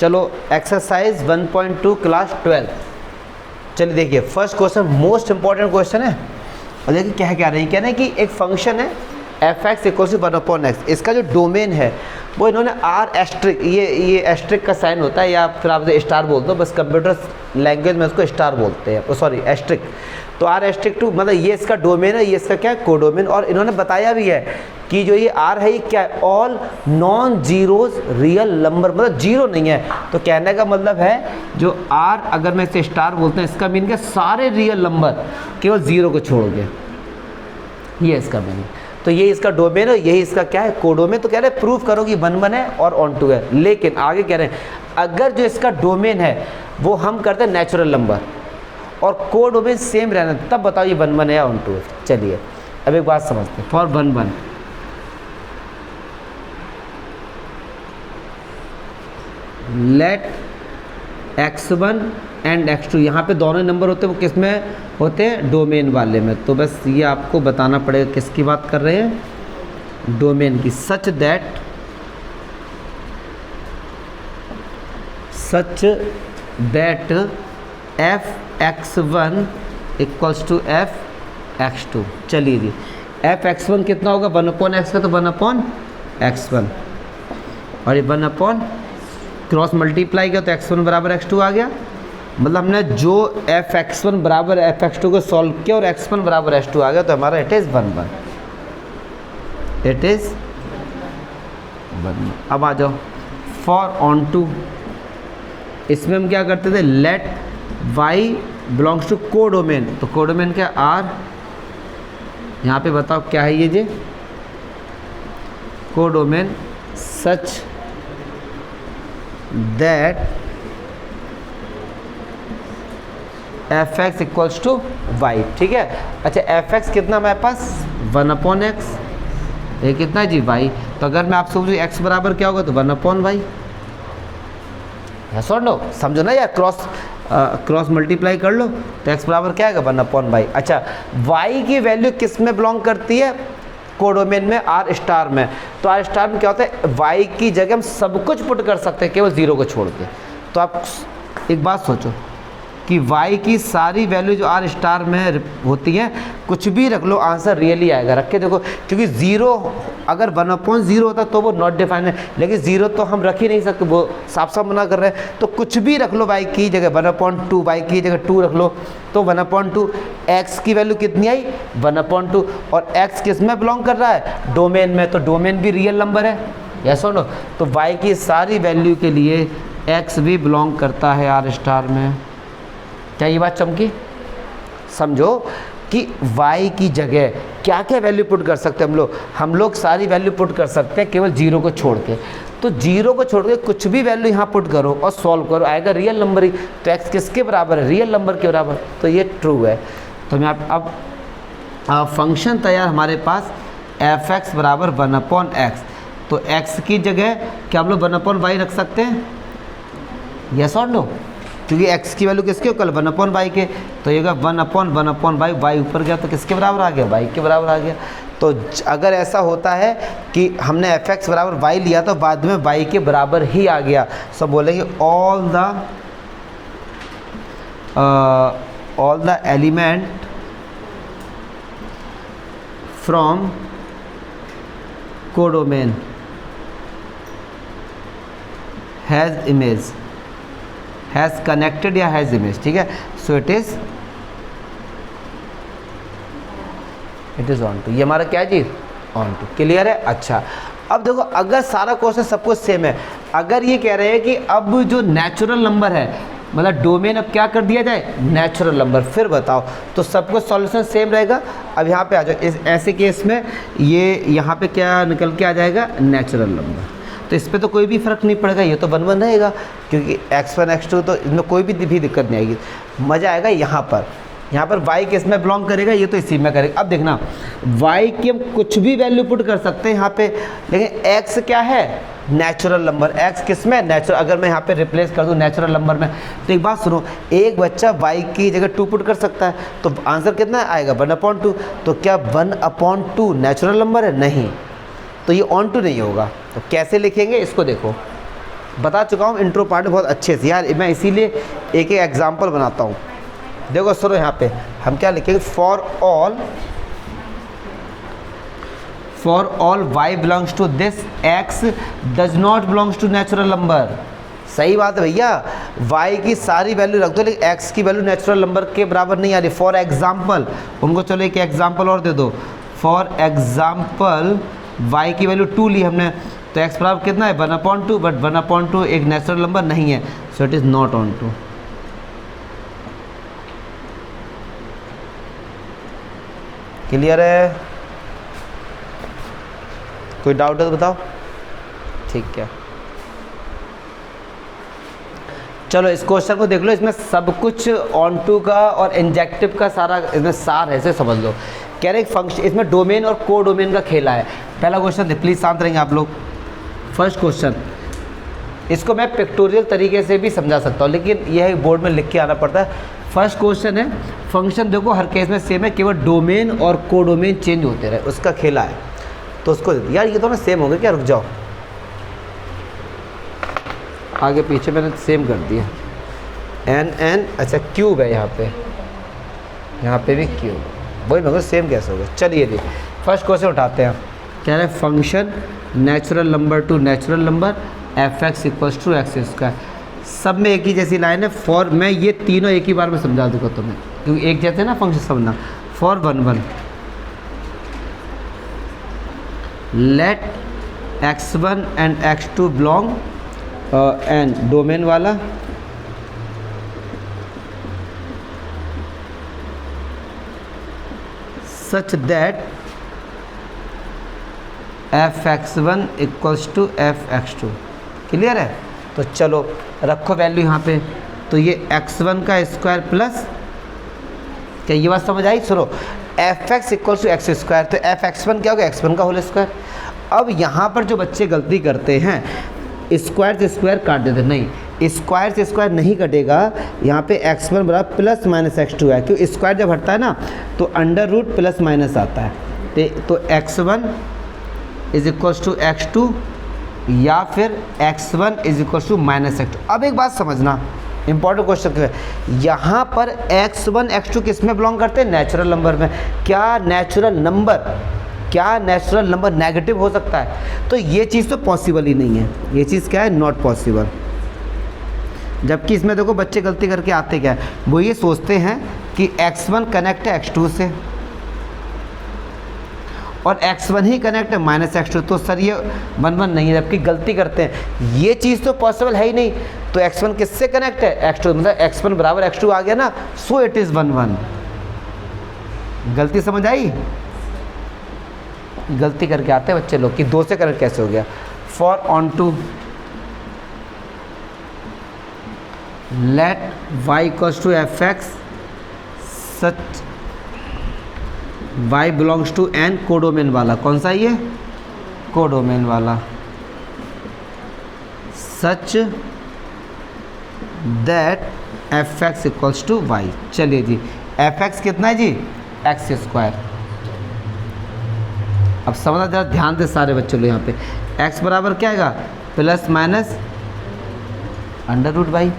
चलो exercise 1.2 class 12। चलिए देखिए first question most important question है। और देखिए क्या कह रहे हैं, कह रहे हैं कि एक फंक्शन है F x equal to 1/x, इसका जो डोमेन है वो इन्होंने आर एस्ट्रिक, ये एस्ट्रिक का साइन होता है या फिर आप स्टार बोलते हो, बस कंप्यूटर लैंग्वेज में उसको स्टार बोलते हैं, सॉरी एस्ट्रिक। तो आर एस्ट्रिक टू मतलब ये इसका डोमेन है, ये इसका क्या है कोडोमेन। और इन्होंने बताया भी है कि जो ये आर है ये क्या है, all non zeros real number, मतलब जीरो नहीं है। तो कहने का मतलब है जो आर अगर मैं इसे स्टार बोलते हैं इसका मीन क्या, सारे रियल नंबर केवल जीरो को छोड़ के, ये इसका मीनिंग। तो ये इसका डोमेन है, यही इसका क्या है कोडोमेन। तो कह रहे हैं प्रूफ करो कि 1 है और ऑन टू है। लेकिन आगे कह रहे हैं अगर जो इसका डोमेन है वो हम करते हैं नेचुरल नंबर और कोडोमेन सेम रहना, तब बताओ ये 1 है या ऑन टू है। चलिए अब एक बात समझते हैं। For 1 let x1 and x2, यहाँ पे दोनों नंबर होते हैं वो किस में होते हैं, डोमेन वाले में। तो बस ये आपको बताना पड़ेगा किसकी बात कर रहे हैं, डोमेन की। Such that f(x1) equals to f(x2)। चलिए जी f(x1) कितना होगा 1/x का, तो 1/x1 और ये 1 क्रॉस मल्टीप्लाई किया तो x1 बराबर x2 आ गया। मतलब हमने जो f(x1) बराबर f(x2) को सॉल्व किया और x1 बराबर x2 आ गया, तो हमारा इट इज़ 1। अब आ जाओ फॉर ऑन टू, इसमें हम क्या करते थे, let y belongs to codomain. तो कोडोमेन क्या r, यहाँ पे बताओ क्या है ये जी, codomain such that f(x) equals to y। ठीक है। अच्छा f(x) कितना हमारे पास 1/x, ये कितना जी y। तो अगर मैं आपसे पूछूं x बराबर क्या होगा, तो 1/y। यस और नो, समझो ना यार, क्रॉस मल्टीप्लाई कर लो तो x बराबर क्या आएगा 1/y। अच्छा y की वैल्यू किस में बिलोंग करती है, कोडोमेन में, आर स्टार में। तो आर स्टार में क्या होता है, y की जगह हम सब कुछ पुट कर सकते हैं केवल जीरो को छोड़ के। तो आप एक बात सोचो कि y की सारी वैल्यू जो आर स्टार में होती है कुछ भी रख लो, आंसर रियली आएगा। रख के देखो, क्योंकि ज़ीरो अगर 1/0 होता तो वो नॉट डिफाइन है, लेकिन ज़ीरो तो हम रख ही नहीं सकते, वो साफ साफ मना कर रहे हैं। तो कुछ भी रख लो y की जगह 1/2, y की जगह 2 रख लो तो 1/2। x की वैल्यू कितनी आई 1/2, और x किस में बिलोंग कर रहा है, डोमेन में। तो डोमेन भी रियल नंबर है, यस और नो। तो y की सारी वैल्यू के लिए x भी बिलोंग करता है आर स्टार में। क्या ये बात चमकी? समझो कि y की जगह क्या क्या वैल्यू पुट कर सकते हैं हम लोग सारी वैल्यू पुट कर सकते हैं केवल जीरो को छोड़ के। तो जीरो को छोड़ के कुछ भी वैल्यू यहाँ पुट करो और सॉल्व करो, आएगा रियल नंबर ही। तो x किसके बराबर है, रियल नंबर के बराबर। तो ये ट्रू है। तो मैं अब फंक्शन तैयार हमारे पास f(x) बराबर 1/x। तो x की जगह क्या हम लोग 1/y रख सकते हैं, यस और नो, क्योंकि x की वैल्यू किसके कल 1/y के। तो ये 1/1/y, y ऊपर गया तो किसके बराबर आ गया, y के बराबर आ गया। तो अगर ऐसा होता है कि हमने f(x) बराबर y लिया तो बाद में y के बराबर ही आ गया, सब बोलेंगे all the element from codomain has image, has connected या हैज़ इमेज। ठीक है। So it is onto. ये हमारा क्या है जी, ऑन टू। क्लियर है। अच्छा अब देखो, अगर सारा क्वेश्चन सब कुछ सेम है, अगर ये कह रहे हैं कि अब जो नेचुरल नंबर है, मतलब डोमेन अब क्या कर दिया जाए, नेचुरल नंबर, फिर बताओ। तो सब कुछ सॉल्यूशन सेम रहेगा। अब यहाँ पे आ जाओ, इस ऐसे केस में ये यहाँ पे क्या निकल के आ जाएगा, नेचुरल नंबर। तो इस पर तो कोई भी फ़र्क नहीं पड़ेगा, ये तो 1/1 रहेगा, क्योंकि x1 x2 तो इसमें कोई भी दिक्कत नहीं आएगी। मज़ा आएगा यहाँ पर y किस में बिलोंग करेगा, ये तो इसी में करेगा। अब देखना y की हम कुछ भी वैल्यू पुट कर सकते हैं यहाँ पे, लेकिन x क्या है, नेचुरल नंबर। x किस में, नेचुरल। अगर मैं यहाँ पे रिप्लेस कर दूँ नेचुरल नंबर में, तो एक बात सुनो, एक बच्चा y की जगह 2 पुट कर सकता है, तो आंसर कितना आएगा 1/2। तो क्या 1/2 नेचुरल नंबर है, नहीं। तो ये ऑन टू नहीं होगा। तो कैसे लिखेंगे इसको देखो, बता चुका हूँ इंट्रो पार्ट बहुत अच्छे से यार, मैं इसीलिए एक एक एग्जांपल बनाता हूँ। देखो सुनो यहाँ पे हम क्या लिखेंगे, for all y belongs to this x does not belongs to natural number. सही बात है भैया, y की सारी वैल्यू रख दो लेकिन x की वैल्यू नेचुरल नंबर के बराबर नहीं आ रही। फॉर एग्जाम्पल, उनको चलो एक एग्जाम्पल और दे दो। फॉर एग्जाम्पल y की वैल्यू 2 ली हमने, तो x बराबर कितना है 1/2, बट 1/2 एक नेचुरल नंबर नहीं है, so it is not onto. Clear है? कोई डाउट है तो बताओ। ठीक है, चलो इस क्वेश्चन को देख लो, इसमें सब कुछ ऑन टू का और इंजेक्टिव का सारा इसमें सार है, ऐसे समझ लो। कह रहे फंक्शन, इसमें डोमेन और को डोमेन का खेला है। पहला क्वेश्चन दे, प्लीज़ शांत रहेंगे आप लोग। फर्स्ट क्वेश्चन, इसको मैं पिक्टोरियल तरीके से भी समझा सकता हूँ लेकिन यह बोर्ड में लिख के आना पड़ता है। फर्स्ट क्वेश्चन है, फंक्शन देखो हर केस में सेम है, केवल डोमेन और को डोमेन चेंज होते रहे, उसका खेला है। तो उसको यार ये दोनों सेम हो गए क्या, रुक जाओ, आगे पीछे मैंने सेम कर दिया। एन अच्छा क्यूब है यहाँ पे भी क्यूब, वही मगर सेम कैसे हो गया। चलिए जी फर्स्ट क्वेश्चन उठाते हैं। कह रहे function natural number to natural number F X equals to X square. सब में एक ही जैसी लाइन है। फॉर, मैं ये तीनों एक ही बार में समझा दूंगा तुम्हें क्योंकि एक जैसे ना फंक्शन समझना। For 1 let x1 and x2 belong and domain वाला such that f(x1) equals to f(x2)। Clear है? तो चलो रखो वैल्यू यहाँ पे, तो ये x1 का स्क्वायर प्लस, क्या ये बात समझ आई? सुनो, f(x) equals to X square, तो f(x1) क्या होगा, x1 का होल स्क्वायर। अब यहाँ पर जो बच्चे गलती करते हैं, स्क्वायर से स्क्वायर काट देते, नहीं स्क्वायर से स्क्वायर नहीं कटेगा। यहाँ पे x1 बराबर प्लस माइनस x2 है, क्योंकि स्क्वायर जब हटता है ना तो अंडर रूट प्लस माइनस आता है। तो x1 is equals to x2 या फिर x1 is equals to minus x2। अब एक बात समझना, इंपॉर्टेंट क्वेश्चन है, यहाँ पर x1 x2 किस में बिलोंग करते हैं, नेचुरल नंबर में। क्या नेचुरल नंबर नेगेटिव हो सकता है? तो ये चीज़ तो पॉसिबल ही नहीं है, ये चीज़ क्या है, नॉट पॉसिबल। जबकि इसमें देखो बच्चे गलती करके आते क्या है, वो ये सोचते हैं कि x1 कनेक्ट है x2 से और x1 ही कनेक्ट है माइनस x2, तो सर ये 1 नहीं है, जबकि गलती करते हैं, ये चीज़ तो पॉसिबल है ही नहीं। तो x1 किससे कनेक्ट है, x2, मतलब x1 बराबर x2 आ गया ना, सो इट इज़ 1 गलती समझ आई? गलती करके आते हैं बच्चे लोग कि 2 से कनेक्ट कैसे हो गया। For onto let y equals to F X such y belongs to n, codomain वाला। कौन सा ये, कोडोमेन वाला। Such that F X equals to y। चलिए जी, एफ एक्स कितना है जी, एक्स स्क्वायर। अब समझना जरा ध्यान से सारे बच्चों लोग, यहाँ पे x बराबर क्या आएगा, plus minus under root y।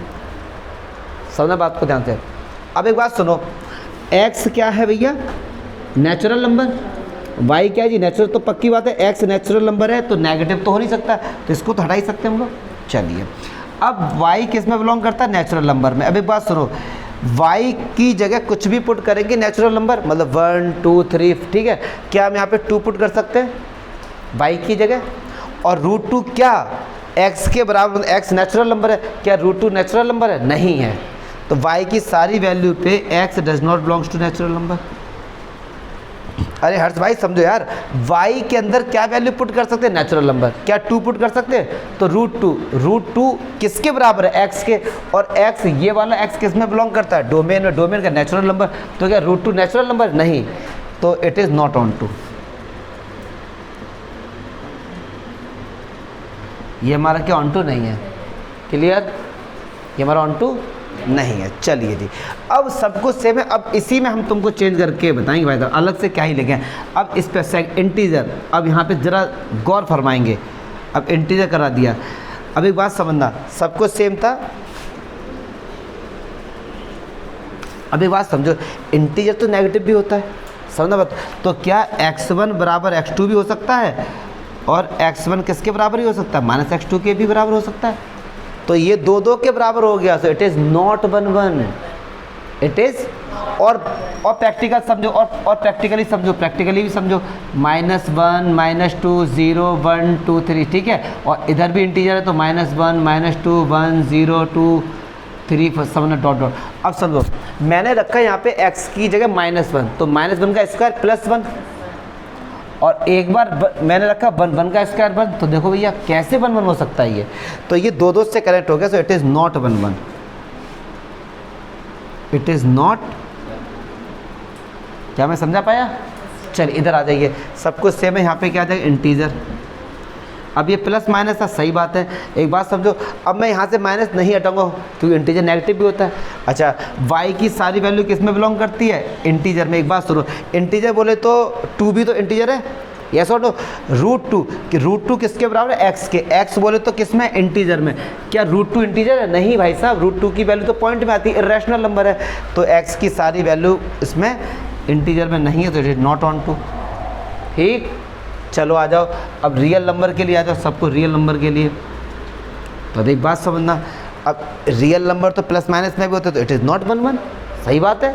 समझना बात को ध्यान से। अब एक बात सुनो, x क्या है भैया, नेचुरल नंबर, y क्या है जी, नेचुरल। तो पक्की बात है x नेचुरल नंबर है तो नेगेटिव तो हो नहीं सकता, तो इसको तो हटा ही सकते हैं हम लोग। चलिए अब y किस में बिलोंग करता है, नेचुरल नंबर में। अब एक बात सुनो, y की जगह कुछ भी पुट करेंगे नेचुरल नंबर, मतलब 1 2 3, ठीक है। क्या हम यहाँ पे 2 पुट कर सकते हैं y की जगह, और √2 क्या x के बराबर, x नेचुरल नंबर है, क्या √2 नेचुरल नंबर है, नहीं है। तो y की सारी वैल्यू पे x does not belongs to natural number. अरे हर्ष भाई समझो यार, y के अंदर क्या वैल्यू पुट कर सकते हैं, नेचुरल नंबर। क्या 2 पुट कर सकते हैं, तो √2 किसके बराबर है, x के, और x ये वाला x किस में बिलोंग करता है, डोमेन में, डोमेन का नेचुरल नंबर। तो क्या √2 नेचुरल नंबर, नहीं, तो it is not onto. ये हमारा क्या ऑन टू नहीं है, क्लियर, ये हमारा ऑन टू नहीं है। चलिए जी, अब सब कुछ सेम है। अब इसी में हम तुमको चेंज करके बताएंगे भाई साहब, अलग से क्या ही लिखें। अब इस पर इंटीजर, अब यहाँ पे ज़रा गौर फरमाएंगे। अब इंटीजर करा दिया, अब एक बात समझना, सब कुछ सेम था। अब एक बात समझो, इंटीजर तो नेगेटिव भी होता है, समझना बात। तो क्या x1 बराबर x2 भी हो सकता है, और x1 किसके बराबर ही हो सकता है, -x2 के भी बराबर हो सकता है। तो ये 2 के बराबर हो गया, सो it is not 1 1, it is. और प्रैक्टिकल समझो, और प्रैक्टिकली समझो, प्रैक्टिकली भी समझो, -1 -2 0 1 2 3, ठीक है। और इधर भी इंटीजर है तो -1 -2 1 0 2 3 समझना डॉट डॉट। अब समझो, मैंने रखा है यहाँ पे x की जगह -1, तो -1 का स्क्वायर +1, और एक बार मैंने रखा 1 का स्क्वायर 1, तो देखो भैया कैसे 1 1 हो सकता है ये। तो ये 2 से कनेक्ट हो गया, सो it is not 1 1, it is not. क्या मैं समझा पाया? चलिए इधर आ जाइए, सब कुछ सेम है, यहाँ पे क्या आ जाएगा, इंटीजर। अब ये प्लस माइनस था, सही बात है। एक बात समझो, अब मैं यहाँ से माइनस नहीं हटाऊंगा क्योंकि इंटीजर नेगेटिव भी होता है। अच्छा, y की सारी वैल्यू किस में बिलोंग करती है, इंटीजर में। एक बात सुनो, इंटीजर बोले तो 2 भी तो इंटीजर है, यस और नो। √2 कि √2 किसके बराबर है, x के। x बोले तो किस में, इंटीजर में। क्या √2 इंटीजर है? नहीं भाई साहब, √2 की वैल्यू तो पॉइंट में आती है, इरेशनल नंबर है। तो x की सारी वैल्यू इसमें इंटीजर में नहीं है, तो it is not onto. ठीक, चलो आ जाओ अब रियल नंबर के लिए आ जाओ, सबको रियल नंबर के लिए। तो अब एक बात समझना, अब रियल नंबर तो प्लस माइनस में भी होते, तो इट इज़ नॉट 1 1, सही बात है।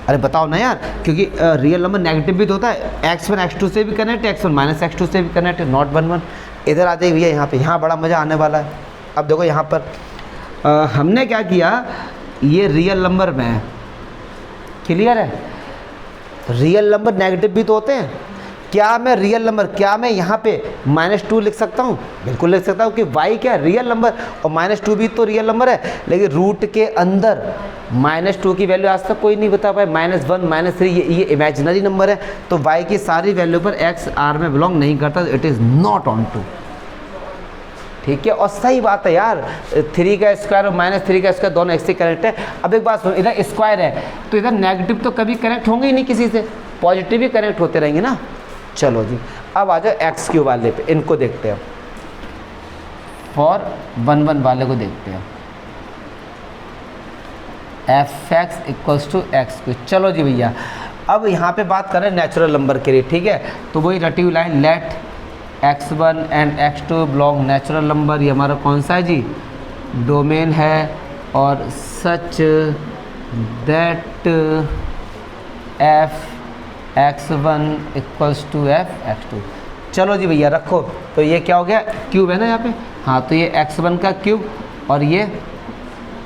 अरे बताओ ना यार, क्योंकि रियल नंबर नेगेटिव भी तो होता है, x1 x2 से भी कनेक्ट है, x1 -x2 से भी कनेक्ट है, नॉट 1 1। इधर आ जाइए भैया, यहाँ पे, यहाँ बड़ा मज़ा आने वाला है। अब देखो यहाँ पर हमने क्या किया, ये रियल नंबर में है, क्लियर है। रियल नंबर नेगेटिव भी तो होते हैं। क्या मैं रियल नंबर, क्या मैं यहाँ पे -2 लिख सकता हूँ? बिल्कुल लिख सकता हूँ कि y क्या है, रियल नंबर, और -2 भी तो रियल नंबर है। लेकिन रूट के अंदर -2 की वैल्यू आज तक कोई नहीं बता पाए, -1 -3 ये इमेजिनरी नंबर है। तो y की सारी वैल्यू पर x R में बिलोंग नहीं करता, it is not onto. ठीक है, और सही बात है यार, 3 का स्क्वायर और -3 का स्क्वायर दोनों x से कनेक्ट है। अब एक बात सुनो, इधर स्क्वायर है तो इधर नेगेटिव तो कभी कनेक्ट होंगे ही नहीं किसी से, पॉजिटिव ही कनेक्ट होते रहेंगे ना। चलो जी, अब आ जाओ x3 वाले पे, इनको देखते हैं, फॉर 1 1 वाले को देखते हैं। fx = x3। चलो जी भैया, अब यहाँ पे बात करें नेचुरल नंबर के लिए, ठीक है। तो वही रटी हुई line, let x1 and x2 belong natural number, ये हमारा कौन सा है जी, डोमेन है, और such that f x1 = f x2। चलो जी भैया रखो, तो ये क्या हो गया, क्यूब है ना यहाँ पे, हाँ, तो ये x1 का क्यूब, और ये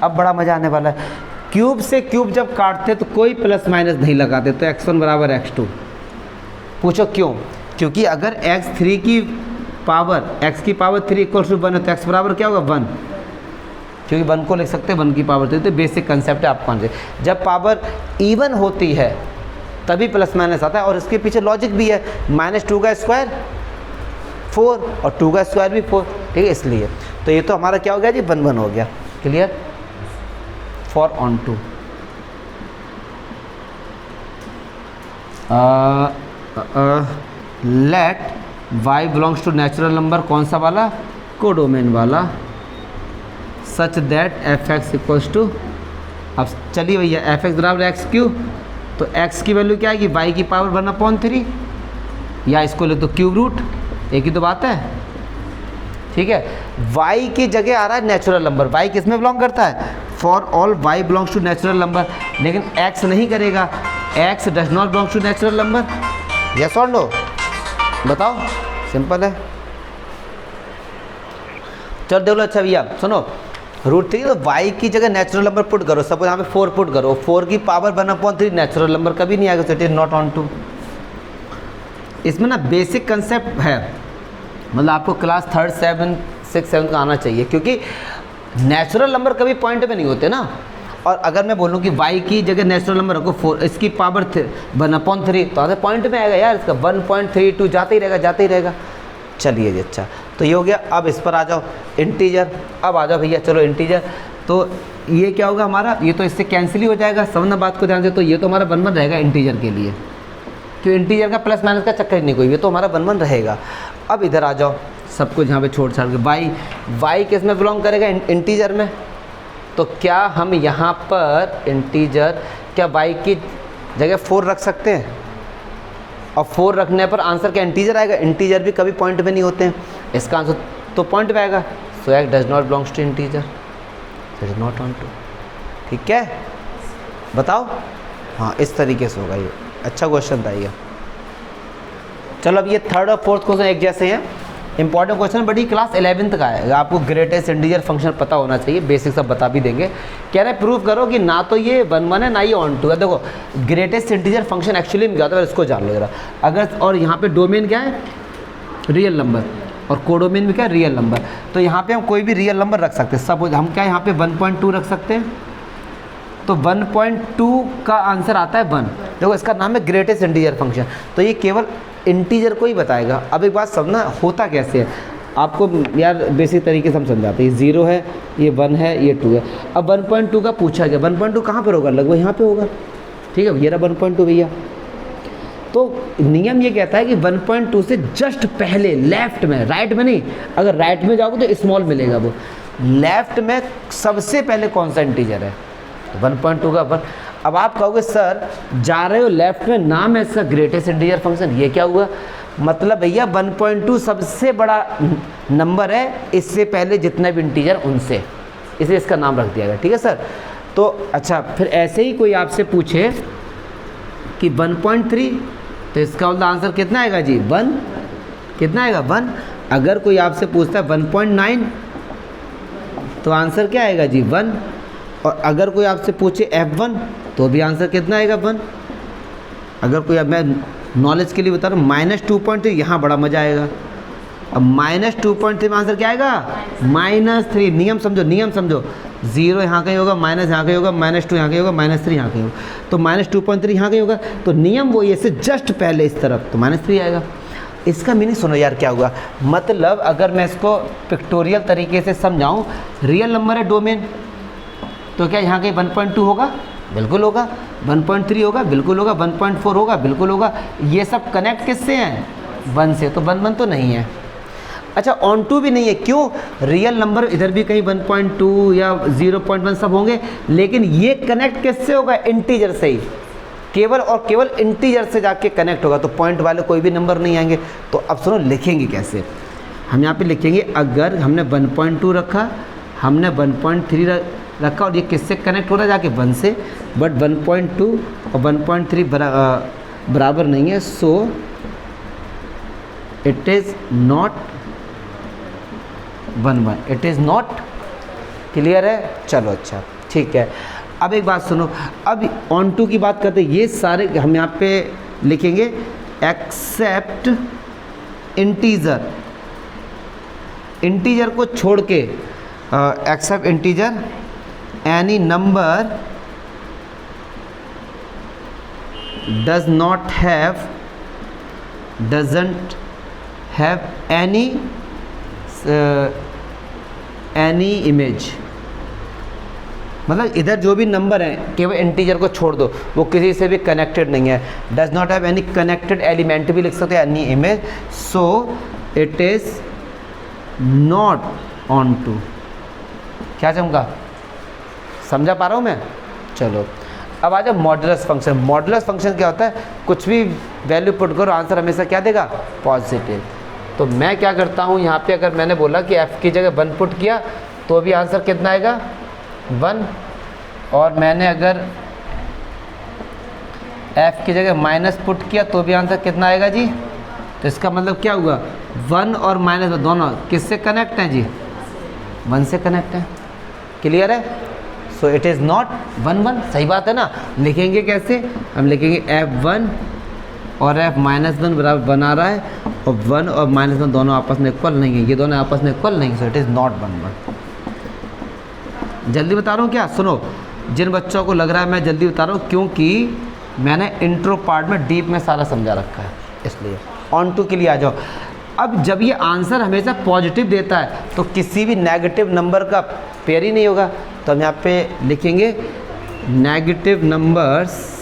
अब बड़ा मज़ा आने वाला है। क्यूब से क्यूब जब काटते तो कोई प्लस माइनस नहीं लगाते, तो x1 बराबर x2। पूछो क्यों? क्योंकि अगर x3 की पावर, x की पावर 3 = 1 है, तो x बराबर क्या होगा, 1, क्योंकि 1 को लिख सकते हैं 1 की पावर 3। तो बेसिक कंसेप्ट है, आपको समझे। जब पावर इवन होती है तभी प्लस माइनस आता है, और इसके पीछे लॉजिक भी है, -2 का स्क्वायर 4 और 2 का स्क्वायर भी 4, ठीक है, इसलिए। तो ये तो हमारा क्या हो गया जी, 1 1 हो गया, clear, for onto. Let y belongs to natural number, कौन सा वाला, कोडोमेन वाला, सच दैट fx = अब चलिए भैया, fx बराबर x3, तो x की वैल्यू क्या आएगी, y की पावर 1/3, या इसको ले तो क्यूब रूट, एक ही तो बात है, ठीक है। y की जगह आ रहा है नेचुरल नंबर, y किस में बिलोंग करता है, for all y belongs to natural number, लेकिन x नहीं करेगा, x does not belongs to natural number, yes और नो, बताओ, सिंपल है। चलो देख लो, अच्छा भैया सुनो, √3, तो y की जगह नेचुरल नंबर पुट करो, सपोज यहाँ पे 4 पुट करो, 4 की पावर 1/3, नेचुरल नंबर कभी नहीं आएगा, तो it is not onto. इसमें ना बेसिक कंसेप्ट है, मतलब आपको क्लास 3rd 7 6 7 का आना चाहिए, क्योंकि नेचुरल नंबर कभी पॉइंट में नहीं होते ना। और अगर मैं बोलूँ कि y की जगह नेचुरल नंबर रखो 4, इसकी पावर 1/3, तो आधे पॉइंट में आएगा यार, इसका 1.32 जाते ही रहेगा, जाते ही रहेगा। चलिए जी, अच्छा, तो ये हो गया। अब इस पर आ जाओ, इंटीजर। अब आ जाओ भैया, चलो इंटीजर, तो ये क्या होगा हमारा, ये तो इससे कैंसिल ही हो जाएगा, समझना बात को ध्यान से। तो ये तो हमारा 1 1 रहेगा इंटीजर के लिए, क्यों, इंटीजर का प्लस माइनस का चक्कर ही नहीं कोई, ये तो हमारा 1 1 रहेगा। अब इधर आ जाओ, सब कुछ यहाँ पे छोड़ छाड़ के। वाई किस में बिलोंग करेगा, इंटीजर में। तो क्या हम यहाँ पर इंटीजर, क्या वाई की जगह 4 रख सकते हैं? और 4 रखने पर आंसर क्या इंटीजर आएगा? इंटीजर भी कभी पॉइंट में नहीं होते हैं, इसका आंसर तो पॉइंट में आएगा। So X does not belongs to integer, it is not onto. ठीक है, बताओ। हाँ, इस तरीके से होगा ये। अच्छा क्वेश्चन था ये। चलो अब ये थर्ड और फोर्थ क्वेश्चन एक जैसे हैं, इंपॉर्टेंट क्वेश्चन, बट ये क्लास 11th का है। आपको ग्रेटेस्ट इंटीजर फंक्शन पता होना चाहिए, बेसिक सब बता भी देंगे। कह रहे प्रूव करो कि ना तो ये 1 1 है ना ये ऑन टू है। देखो ग्रेटेस्ट इंटीजर फंक्शन एक्चुअली में क्या होता है, इसको जान लो जरा। अगर और यहाँ पे डोमेन क्या है, रियल नंबर, और कोडोमेन में क्या है, रियल नंबर। तो यहाँ पे हम कोई भी रियल नंबर रख सकते हैं। सपोज हम क्या यहाँ पे 1.2 रख सकते हैं, तो 1.2 का आंसर आता है 1। देखो इसका नाम है ग्रेटेस्ट इंटीजर फंक्शन, तो ये केवल इंटीजर को ही बताएगा। अब एक बात समझना, होता कैसे है आपको यार बेसिक तरीके से हम समझाते हैं। 0 है, ये 1 है, ये 2 है। अब 1.2 का पूछा गया, 1.2 कहाँ पर होगा, लगभग यहाँ पे होगा। ठीक है, ये रहा 1.2 भैया। तो नियम ये कहता है कि 1.2 से जस्ट पहले लेफ्ट में, राइट में नहीं, अगर राइट में जाओगे तो स्मॉल मिलेगा, वो लेफ्ट में सबसे पहले कौन सा इंटीजर है, 1.2 का 1। अब आप कहोगे सर जा रहे हो लेफ्ट में, नाम है इसका ग्रेटेस्ट इंटीजर फंक्शन, ये क्या हुआ? मतलब भैया 1.2 सबसे बड़ा नंबर है, इससे पहले जितने भी इंटीजर उनसे, इसलिए इसका नाम रख दिया गया। ठीक है सर। तो अच्छा, फिर ऐसे ही कोई आपसे पूछे कि 1.3, तो इसका मतलब आंसर कितना आएगा जी, 1। कितना आएगा, 1। अगर कोई आपसे पूछता है 1.9, तो आंसर क्या आएगा जी, 1। और अगर कोई आपसे पूछे F1, तो भी आंसर कितना आएगा, 1। अगर कोई, अब मैं नॉलेज के लिए बता रहा हूँ, -2.3, यहाँ बड़ा मज़ा आएगा। अब -2.3 में आंसर क्या आएगा, -3। नियम समझो, नियम समझो। 0 यहाँ कहीं होगा, माइनस यहाँ कहीं होगा, -2 यहाँ कहीं होगा, -3 यहाँ कहीं होगा, तो -2.3 यहाँ कहीं होगा। तो नियम वही है, इससे जस्ट पहले इस तरफ, तो -3 आएगा। इसका मीनिंग सुनो यार क्या हुआ, मतलब अगर मैं इसको पिक्टोरियल तरीके से समझाऊँ, रियल नंबर है डोमेन, तो क्या यहाँ कहीं 1.2 होगा, बिल्कुल होगा। 1.3 होगा, बिल्कुल होगा। 1.4 होगा, बिल्कुल होगा। ये सब कनेक्ट किससे हैं, 1 से, तो 1 1 तो नहीं है। अच्छा, ऑन टू भी नहीं है, क्यों? रियल नंबर इधर भी कहीं 1.2 या 0.1 सब होंगे, लेकिन ये कनेक्ट किससे होगा, इंटीजर से ही, केवल और केवल इंटीजर से जाके कनेक्ट होगा। तो पॉइंट वाले कोई भी नंबर नहीं आएंगे। तो अब सुनो लिखेंगे कैसे, हम यहाँ पे लिखेंगे, अगर हमने 1.2 रखा, हमने 1.3 रखा, और ये किससे कनेक्ट हो रहा है, जाके 1 से, बट 1.2 और 1.3 बराबर नहीं है, so it is not 1 1, it is not. Clear है? चलो अच्छा ठीक है। अब एक बात सुनो, अब ऑन टू की बात करते हैं, ये सारे हम यहाँ पे लिखेंगे एक्सेप्ट इंटीजर, इंटीजर को छोड़ के, except integer any number does not have, doesn't have any image. मतलब इधर जो भी नंबर हैं, केवल इंटीजर को छोड़ दो, वो किसी से भी कनेक्टेड नहीं है। Does not have any connected element भी लिख सकते हैं, any image, so it is not onto. क्या चमका, समझा पा रहा हूँ मैं? चलो अब आ जाओ मॉडुलस फंक्शन। मॉडुलस फंक्शन क्या होता है, कुछ भी वैल्यू पुट करो, आंसर हमेशा क्या देगा, पॉजिटिव। तो मैं क्या करता हूँ, यहाँ पे अगर मैंने बोला कि f की जगह 1 पुट किया, तो भी आंसर कितना आएगा, 1। और मैंने अगर f की जगह माइनस पुट किया, तो भी आंसर कितना आएगा जी। तो इसका मतलब क्या हुआ, 1 और माइनस दोनों किससे कनेक्ट हैं जी, 1 से कनेक्ट हैं। क्लियर है? So it is not 1 1। सही बात है ना। लिखेंगे कैसे, हम लिखेंगे F1 और F-1 बराबर बना रहा है, और 1 और -1 दोनों आपस में इक्वल नहीं है, ये दोनों आपस में इक्वल नहीं है, सो इट इज़ नॉट 1 1। जल्दी बता रहा हूँ क्या, सुनो, जिन बच्चों को लग रहा है मैं जल्दी बता रहा हूँ, क्योंकि मैंने इंट्रो पार्ट में डीप में सारा समझा रखा है, इसलिए ऑन टू के लिए आ जाओ। अब जब ये आंसर हमेशा पॉजिटिव देता है, तो किसी भी नेगेटिव नंबर का पेयर ही नहीं होगा। तो हम यहाँ पे लिखेंगे negative numbers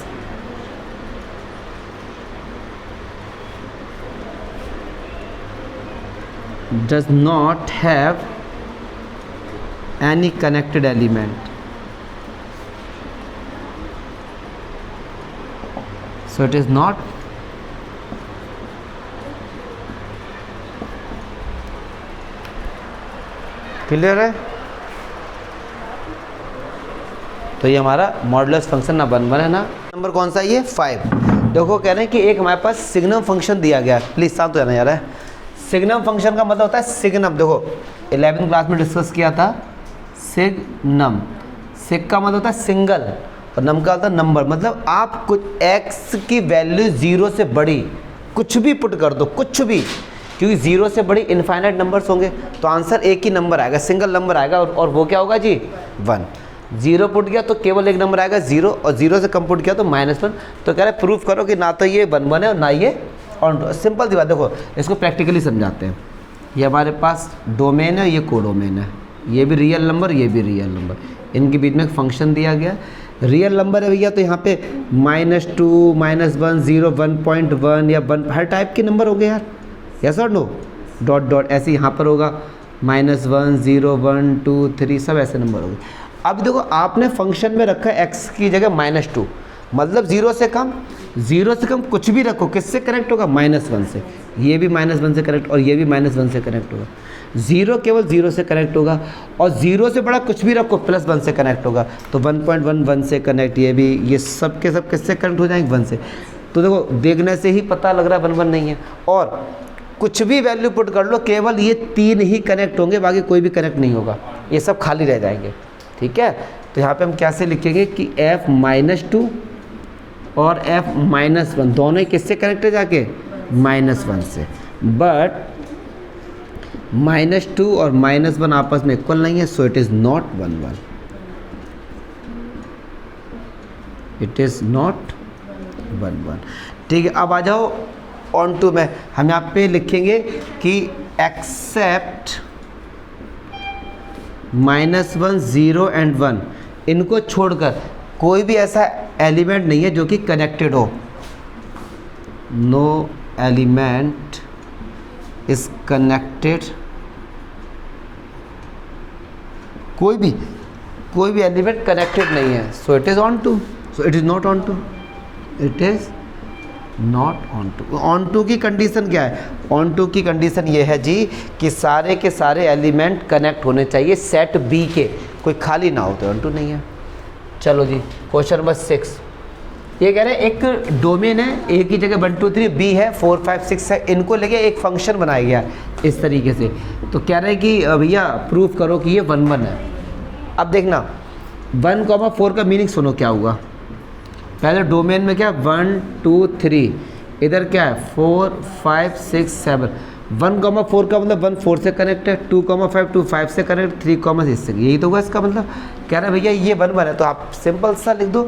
does not have any connected element, so it is not clear है। तो ये हमारा मॉडुलस फंक्शन ना बन है ना। नंबर कौन सा ये 5। देखो कह रहे हैं कि एक हमारे पास सिग्नम फंक्शन दिया गया, प्लीज शांत हो जाना यार है। सिग्नम फंक्शन का मतलब होता है सिग्नम, देखो 11वीं क्लास में डिस्कस किया था सिग्नम। सिग का मतलब होता है सिंगल और नम का होता है नंबर। मतलब आप कुछ x की वैल्यू 0 से बड़ी कुछ भी पुट कर दो, कुछ भी, क्योंकि 0 से बड़ी इनफाइनाइट नंबर्स होंगे तो आंसर एक ही नंबर आएगा, सिंगल नंबर आएगा और वो क्या होगा जी 1। 0 पुट किया तो केवल एक नंबर आएगा 0 और 0 से कम पुट किया तो -1। तो कह रहे हैं प्रूफ करो कि ना तो ये 1 है और ना ये ऑन। सिंपल सी बात, देखो इसको प्रैक्टिकली समझाते हैं। ये हमारे पास डोमेन है, ये कोडोमेन है, ये भी रियल नंबर, ये भी रियल नंबर, इनके बीच में एक फंक्शन दिया गया। रियल नंबर है भैया तो यहाँ पे -2 -1 0 1.1 या 1 हर टाइप के नंबर हो गए यार, यस और नो, डॉट डॉट ऐसे यहाँ पर होगा -1 0 1 2 3 सब ऐसे नंबर हो गए। अब देखो आपने फंक्शन में रखा है x की जगह -2, मतलब 0 से कम कुछ भी रखो, किससे कनेक्ट होगा -1 से, ये भी -1 से कनेक्ट और ये भी -1 से कनेक्ट होगा। 0 केवल 0 से कनेक्ट होगा और 0 से बड़ा कुछ भी रखो +1 से कनेक्ट होगा। तो 1.1 1 से कनेक्ट, ये भी, ये सब के सब किससे कनेक्ट हो जाएंगे 1 से। तो देखो देखने से ही पता लग रहा है 1 1 नहीं है। और कुछ भी वैल्यू पुट कर लो, केवल ये 3 ही कनेक्ट होंगे, बाकी कोई भी कनेक्ट नहीं होगा, ये सब खाली रह जाएंगे। ठीक है, तो यहाँ पे हम कैसे लिखेंगे कि f-2 और f-1 दोनों ही किससे कनेक्ट है जाके -1 से। बट -2 और -1 आपस में इक्वल नहीं है, so it is not 1 1, it is not 1 1। ठीक है, अब आ जाओ ऑन टू में। हम यहाँ पे लिखेंगे कि एक्सेप्ट -1 0 एंड 1, इनको छोड़कर कोई भी ऐसा एलिमेंट नहीं है जो कि कनेक्टेड हो। नो एलिमेंट इज कनेक्टेड, कोई भी एलिमेंट कनेक्टेड नहीं है, so it is onto, so it is not onto, it is not onto. Onto की कंडीशन क्या है? ऑन टू की कंडीशन ये है जी कि सारे के सारे एलिमेंट कनेक्ट होने चाहिए सेट बी के, कोई खाली ना हो, तो ऑन टू नहीं है। चलो जी क्वेश्चन नंबर 6, ये कह रहे हैं एक डोमेन है, ए की जगह 1 2 3, बी है 4 5 6 है, इनको लेके एक फंक्शन बनाया गया इस तरीके से। तो कह रहे हैं कि भैया प्रूफ करो कि ये 1 1 है। अब देखना 1,4 का मीनिंग सुनो क्या हुआ। पहले डोमेन में क्या 1 2 3, इधर क्या है 4 5 6 7। 1,4 का मतलब 1 4 से कनेक्ट है, 2,5 2 5 से कनेक्ट, 3,6 से, यही तो हुआ इसका मतलब। कह रहे भैया ये 1 1 है, तो आप सिंपल सा लिख दो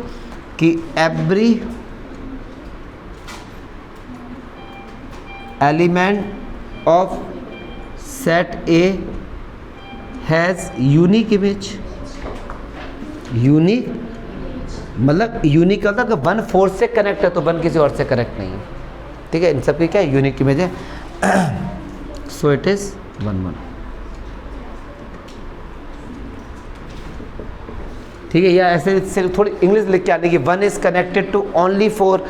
कि every element of set A has unique image. Unique मतलब यूनिक का मतलब 1 4 से कनेक्ट है तो 1 किसी और से कनेक्ट नहीं है। ठीक है, इन सब की क्या यूनिक इमेज है, सो इट इज 1 1। ठीक है, या ऐसे थोड़ी इंग्लिश लिख के आने की, 1 is connected to only 4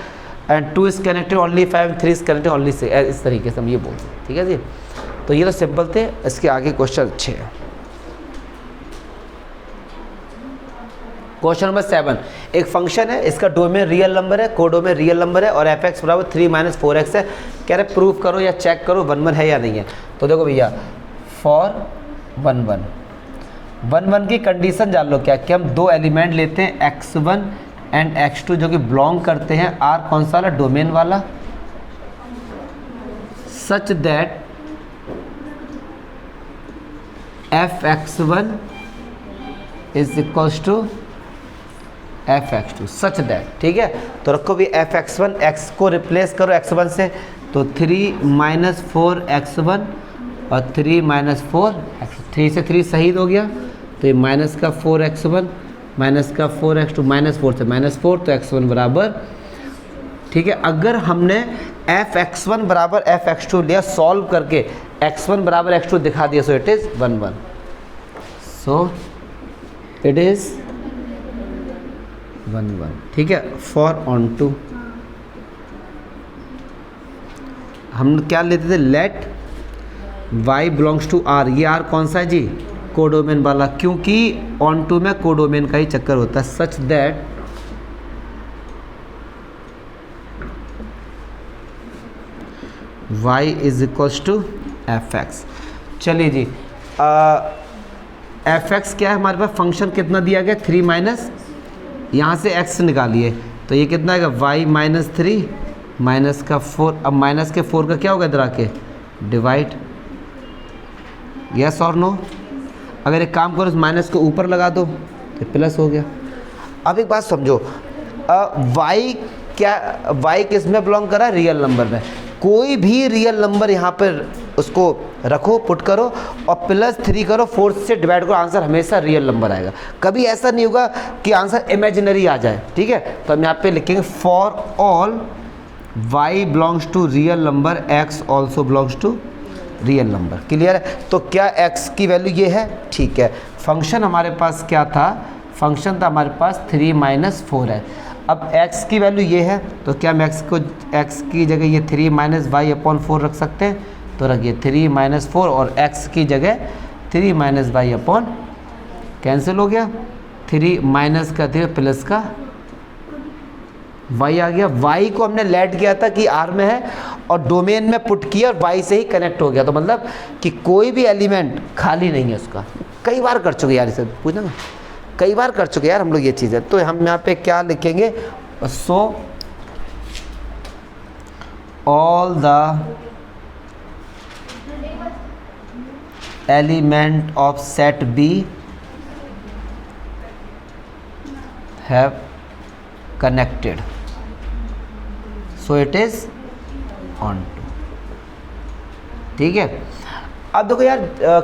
and 2 is connected only 5, 3 is connected only 6, इस तरीके से हम ये बोलते हैं। ठीक है जी, तो ये तो सिंपल थे, इसके आगे क्वेश्चन अच्छे हैं। क्वेश्चन नंबर 7, एक फंक्शन है, इसका डोमेन रियल नंबर है, कोडोमेन रियल नंबर है और f(x) बराबर 3 - 4x है। कह रहे प्रूफ करो या चेक करो 1 1 है या नहीं है। तो देखो भैया फॉर 1 1 की कंडीशन जान लो क्या, कि हम दो एलिमेंट लेते हैं x1 एंड x2 जो कि बिलोंग करते हैं r कौन सा वाला, डोमेन वाला, such that f(x1) is equals to f(x2) such that. ठीक है, तो रखो भी f(x1), x को रिप्लेस करो x1 से, तो 3 - 4x1 और 3 - 4x2, 3 से 3 शहीद हो गया, तो ये माइनस का 4x1 माइनस का 4x2 -4 से -4, तो x1 बराबर। ठीक है, अगर हमने f(x1) बराबर f(x2) लिया सॉल्व करके, x1 बराबर x2 दिखा दिया, सो it is 1 1, so it is 1 1, ठीक है। फॉर ऑन टू हम क्या लेते थे, let y belongs to r, ये r कौन सा है जी, कोडोमेन वाला, क्योंकि ऑन टू में कोडोमेन का ही चक्कर होता है, such that y is equals to F X. चलिए जी, एफ एक्स क्या है हमारे पास, फंक्शन कितना दिया गया 3 माइनस, यहाँ से x निकालिए तो ये कितना आएगा y माइनस 3 माइनस का 4, अब माइनस के 4 का क्या होगा इधर आके डिवाइड, यस और नो। अगर एक काम करो इस माइनस को ऊपर लगा दो तो प्लस हो गया। अब एक बात समझो, y क्या, y किस में बिलोंग कर रहा है, रियल नंबर में। कोई भी रियल नंबर यहाँ पर उसको रखो, पुट करो और +3 करो, 4 से डिवाइड करो, आंसर हमेशा रियल नंबर आएगा। कभी ऐसा नहीं होगा कि आंसर इमेजिनरी आ जाए, ठीक है। तो हम यहाँ पे लिखेंगे for all y belongs to real number, x also belongs to real number. Clear है। तो क्या x की वैल्यू ये है, ठीक है। फंक्शन हमारे पास क्या था, फंक्शन था हमारे पास 3 माइनस 4 है। अब x की वैल्यू ये है, तो क्या हम x की जगह ये 3 माइनस y अपॉन 4 रख सकते हैं, तो रखिए 3 माइनस 4 और x की जगह 3 माइनस y अपॉन, कैंसिल हो गया, 3 माइनस का 3 प्लस का y आ गया। y को हमने लेट किया था कि r में है और डोमेन में पुट किया और y से ही कनेक्ट हो गया, तो मतलब कि कोई भी एलिमेंट खाली नहीं है उसका। कई बार कर चुके यार, इसे पूछना ना, कई बार कर चुके यार हम लोग ये चीज़ें। तो हम यहाँ पे क्या लिखेंगे, so all the element of set B have connected, so it is onto, ठीक है। अब देखो यार,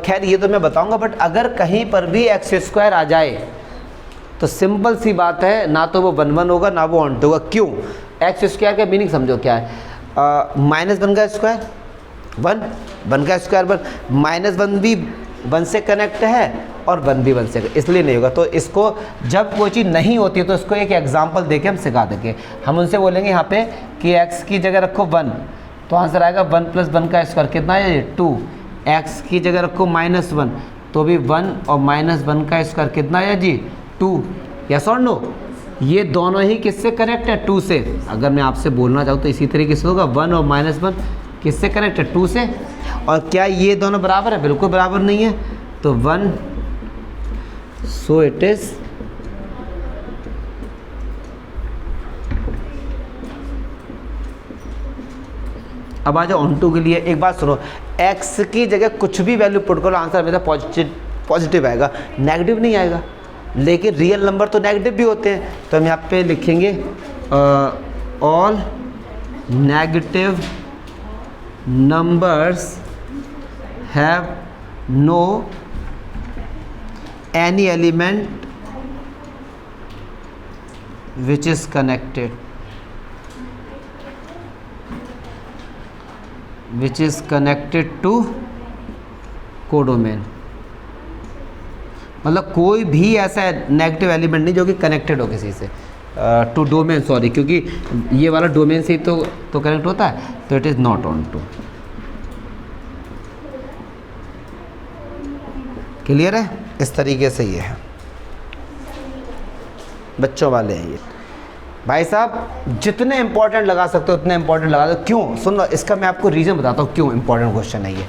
खैर ये तो मैं बताऊंगा, बट अगर कहीं पर भी x² आ जाए तो सिंपल सी बात है, ना तो वो 1 1 होगा ना वो ऑन टू होगा। क्यों, x² का मीनिंग समझो क्या है, -1 का स्क्वायर 1, 1 का स्क्वायर 1, -1 भी 1 से कनेक्ट है और 1 भी 1 से, इसलिए नहीं होगा। तो इसको जब कोई चीज़ नहीं होती है तो इसको एक एग्जांपल देके हम सिखा देंगे। हम उनसे बोलेंगे यहाँ पे कि x की जगह रखो 1, तो आंसर आएगा 1 + 1 का स्क्वायर, कितना है 2। x की जगह रखो -1, तो भी 1 और -1 का स्क्वायर कितना है जी 2, यस और नो। ये दोनों ही किससे कनेक्ट है, 2 से। अगर मैं आपसे बोलना चाहूँ तो इसी तरीके से होगा, 1 और -1 किससे कनेक्ट है, 2 से। और क्या ये दोनों बराबर है, बिल्कुल बराबर नहीं है, तो 1, सो इट इज अब आ जाओ ऑन टू के लिए। एक बात सुनो, x की जगह कुछ भी वैल्यू पुट करो, आंसर हमेशा पॉजिटिव आएगा, नेगेटिव नहीं आएगा। लेकिन रियल नंबर तो नेगेटिव भी होते हैं, तो हम यहाँ पे लिखेंगे all negative numbers have no any element which is connected, which is connected to codomain. मतलब कोई भी ऐसा नेगेटिव एलिमेंट नहीं जो कि कनेक्टेड हो किसी से, टू डोमेन, सॉरी, क्योंकि ये वाला डोमेन से ही तो कनेक्ट होता है, तो it is not onto. Clear है, इस तरीके से ये है, बच्चों वाले हैं ये। भाई साहब जितने इंपॉर्टेंट लगा सकते हो उतने इंपॉर्टेंट लगा दो। क्यों, सुन लो, इसका मैं आपको रीज़न बताता हूँ क्यों इंपॉर्टेंट क्वेश्चन है ये।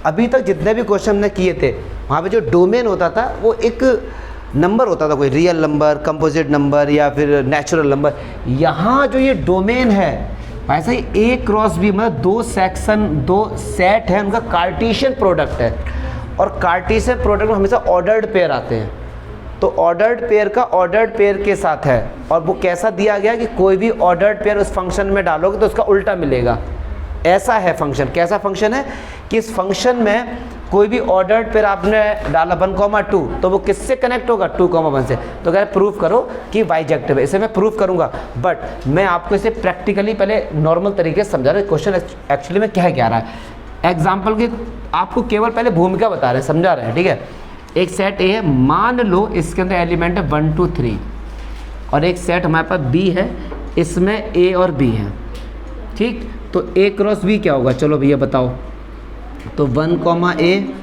अभी तक जितने भी क्वेश्चन हमने किए थे वहाँ पे जो डोमेन होता था वो एक नंबर होता था, कोई रियल नंबर, कंपोजिट नंबर या फिर नेचुरल नंबर। यहाँ जो ये डोमेन है भाई साहब A क्रॉस B, मतलब 2 सेक्शन, 2 सेट है, उनका कार्टेशियन प्रोडक्ट है। और कार्टेशियन प्रोडक्ट में हमेशा ऑर्डर्ड पेयर आते हैं, तो ऑर्डर्ड पेयर का ऑर्डर्ड पेयर के साथ है। और वो कैसा दिया गया कि कोई भी ऑर्डर्ड पेयर उस फंक्शन में डालोगे तो उसका उल्टा मिलेगा, ऐसा है फंक्शन। कैसा फंक्शन है कि इस फंक्शन में कोई भी ऑर्डर्ड पेयर आपने डाला 1,2, तो वो किससे कनेक्ट होगा 2,1 से। तो क्या प्रूव करो कि बाइजेक्टिव है, इसे मैं प्रूव करूंगा, बट मैं आपको इसे प्रैक्टिकली पहले नॉर्मल तरीके से समझा रहा हूँ। क्वेश्चन एक्चुअली में क्या है, क्या रहा है। एग्जाम्पल के आपको केवल पहले भूमिका बता रहे हैं, समझा रहे हैं, ठीक है। एक सेट ए है, मान लो इसके अंदर एलिमेंट है 1 2 3 और एक सेट हमारे पास बी है, इसमें ए और बी है, ठीक। तो ए क्रॉस बी क्या होगा, चलो भैया बताओ। तो 1 कॉमा ए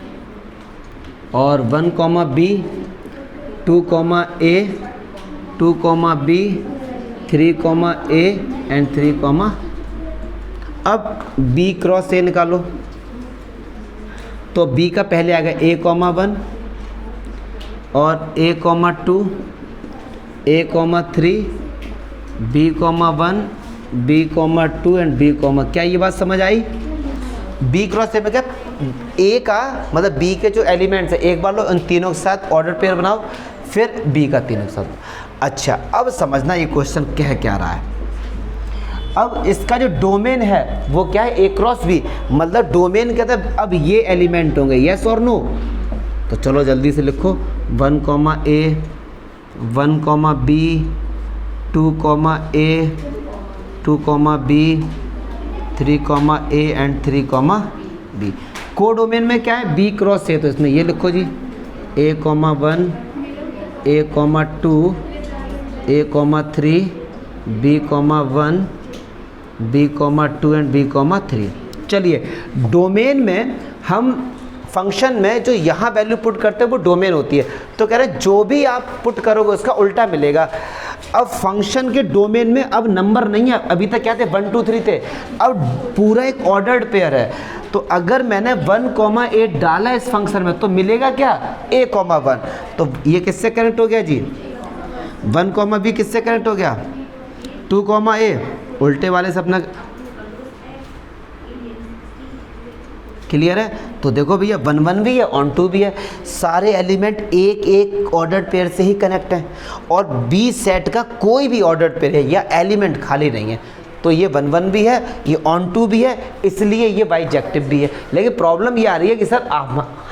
और 1 comma B, 2 comma A, 2 comma B, 3 comma A and 3 comma. अब बी क्रॉस ए निकालो, तो बी का पहले आएगा ए कॉमा 1 और A comma 2, A comma 3, B comma 1, B comma 2 and B comma. क्या ये बात समझ आई? बी क्रॉस ए में क्या, ए का मतलब बी के जो एलिमेंट्स है एक बार लो, उन तीनों के साथ ऑर्डर पेयर बनाओ, फिर बी का तीनों के साथ। अच्छा, अब समझना ये क्वेश्चन कह क्या रहा है। अब इसका जो डोमेन है वो क्या है, ए क्रॉस बी, मतलब डोमेन कहता है अब ये एलिमेंट होंगे, यस और नो। तो चलो जल्दी से लिखो, 1 comma A, 1 comma B, 2 comma A, 2 comma B, 3 comma A and 3 comma B. को डोमेन में क्या है, बी क्रॉस ए, तो इसमें ये लिखो जी, A comma 1, A comma 2, A comma 3, B comma 1, B comma 2 and B comma 3। चलिए, डोमेन में हम फंक्शन में जो यहाँ वैल्यू पुट करते हैं वो डोमेन होती है। तो कह रहे हैं जो भी आप पुट करोगे उसका उल्टा मिलेगा। अब फंक्शन के डोमेन में अब नंबर नहीं है, अभी तक क्या थे 1 2 3 थे, अब पूरा एक ऑर्डर्ड पेयर है। तो अगर मैंने 1 कॉमा 8 डाला इस फंक्शन में तो मिलेगा क्या, a कॉमा 1। तो ये किससे कनेक्ट हो गया जी, 1 कॉमा बी किससे कनेक्ट हो गया, 2 कॉमा ए, उल्टे वाले से अपना क्लियर है। तो देखो भैया 1 1 भी है, ऑन 2 भी है, सारे एलिमेंट एक एक ऑर्डर्ड पेयर से ही कनेक्ट हैं और बी सेट का कोई भी ऑर्डर्ड पेयर है या एलिमेंट खाली नहीं है। तो ये 1 1 भी है, ये ऑन 2 भी है, इसलिए ये बाइजेक्टिव भी है। लेकिन प्रॉब्लम ये आ रही है कि सर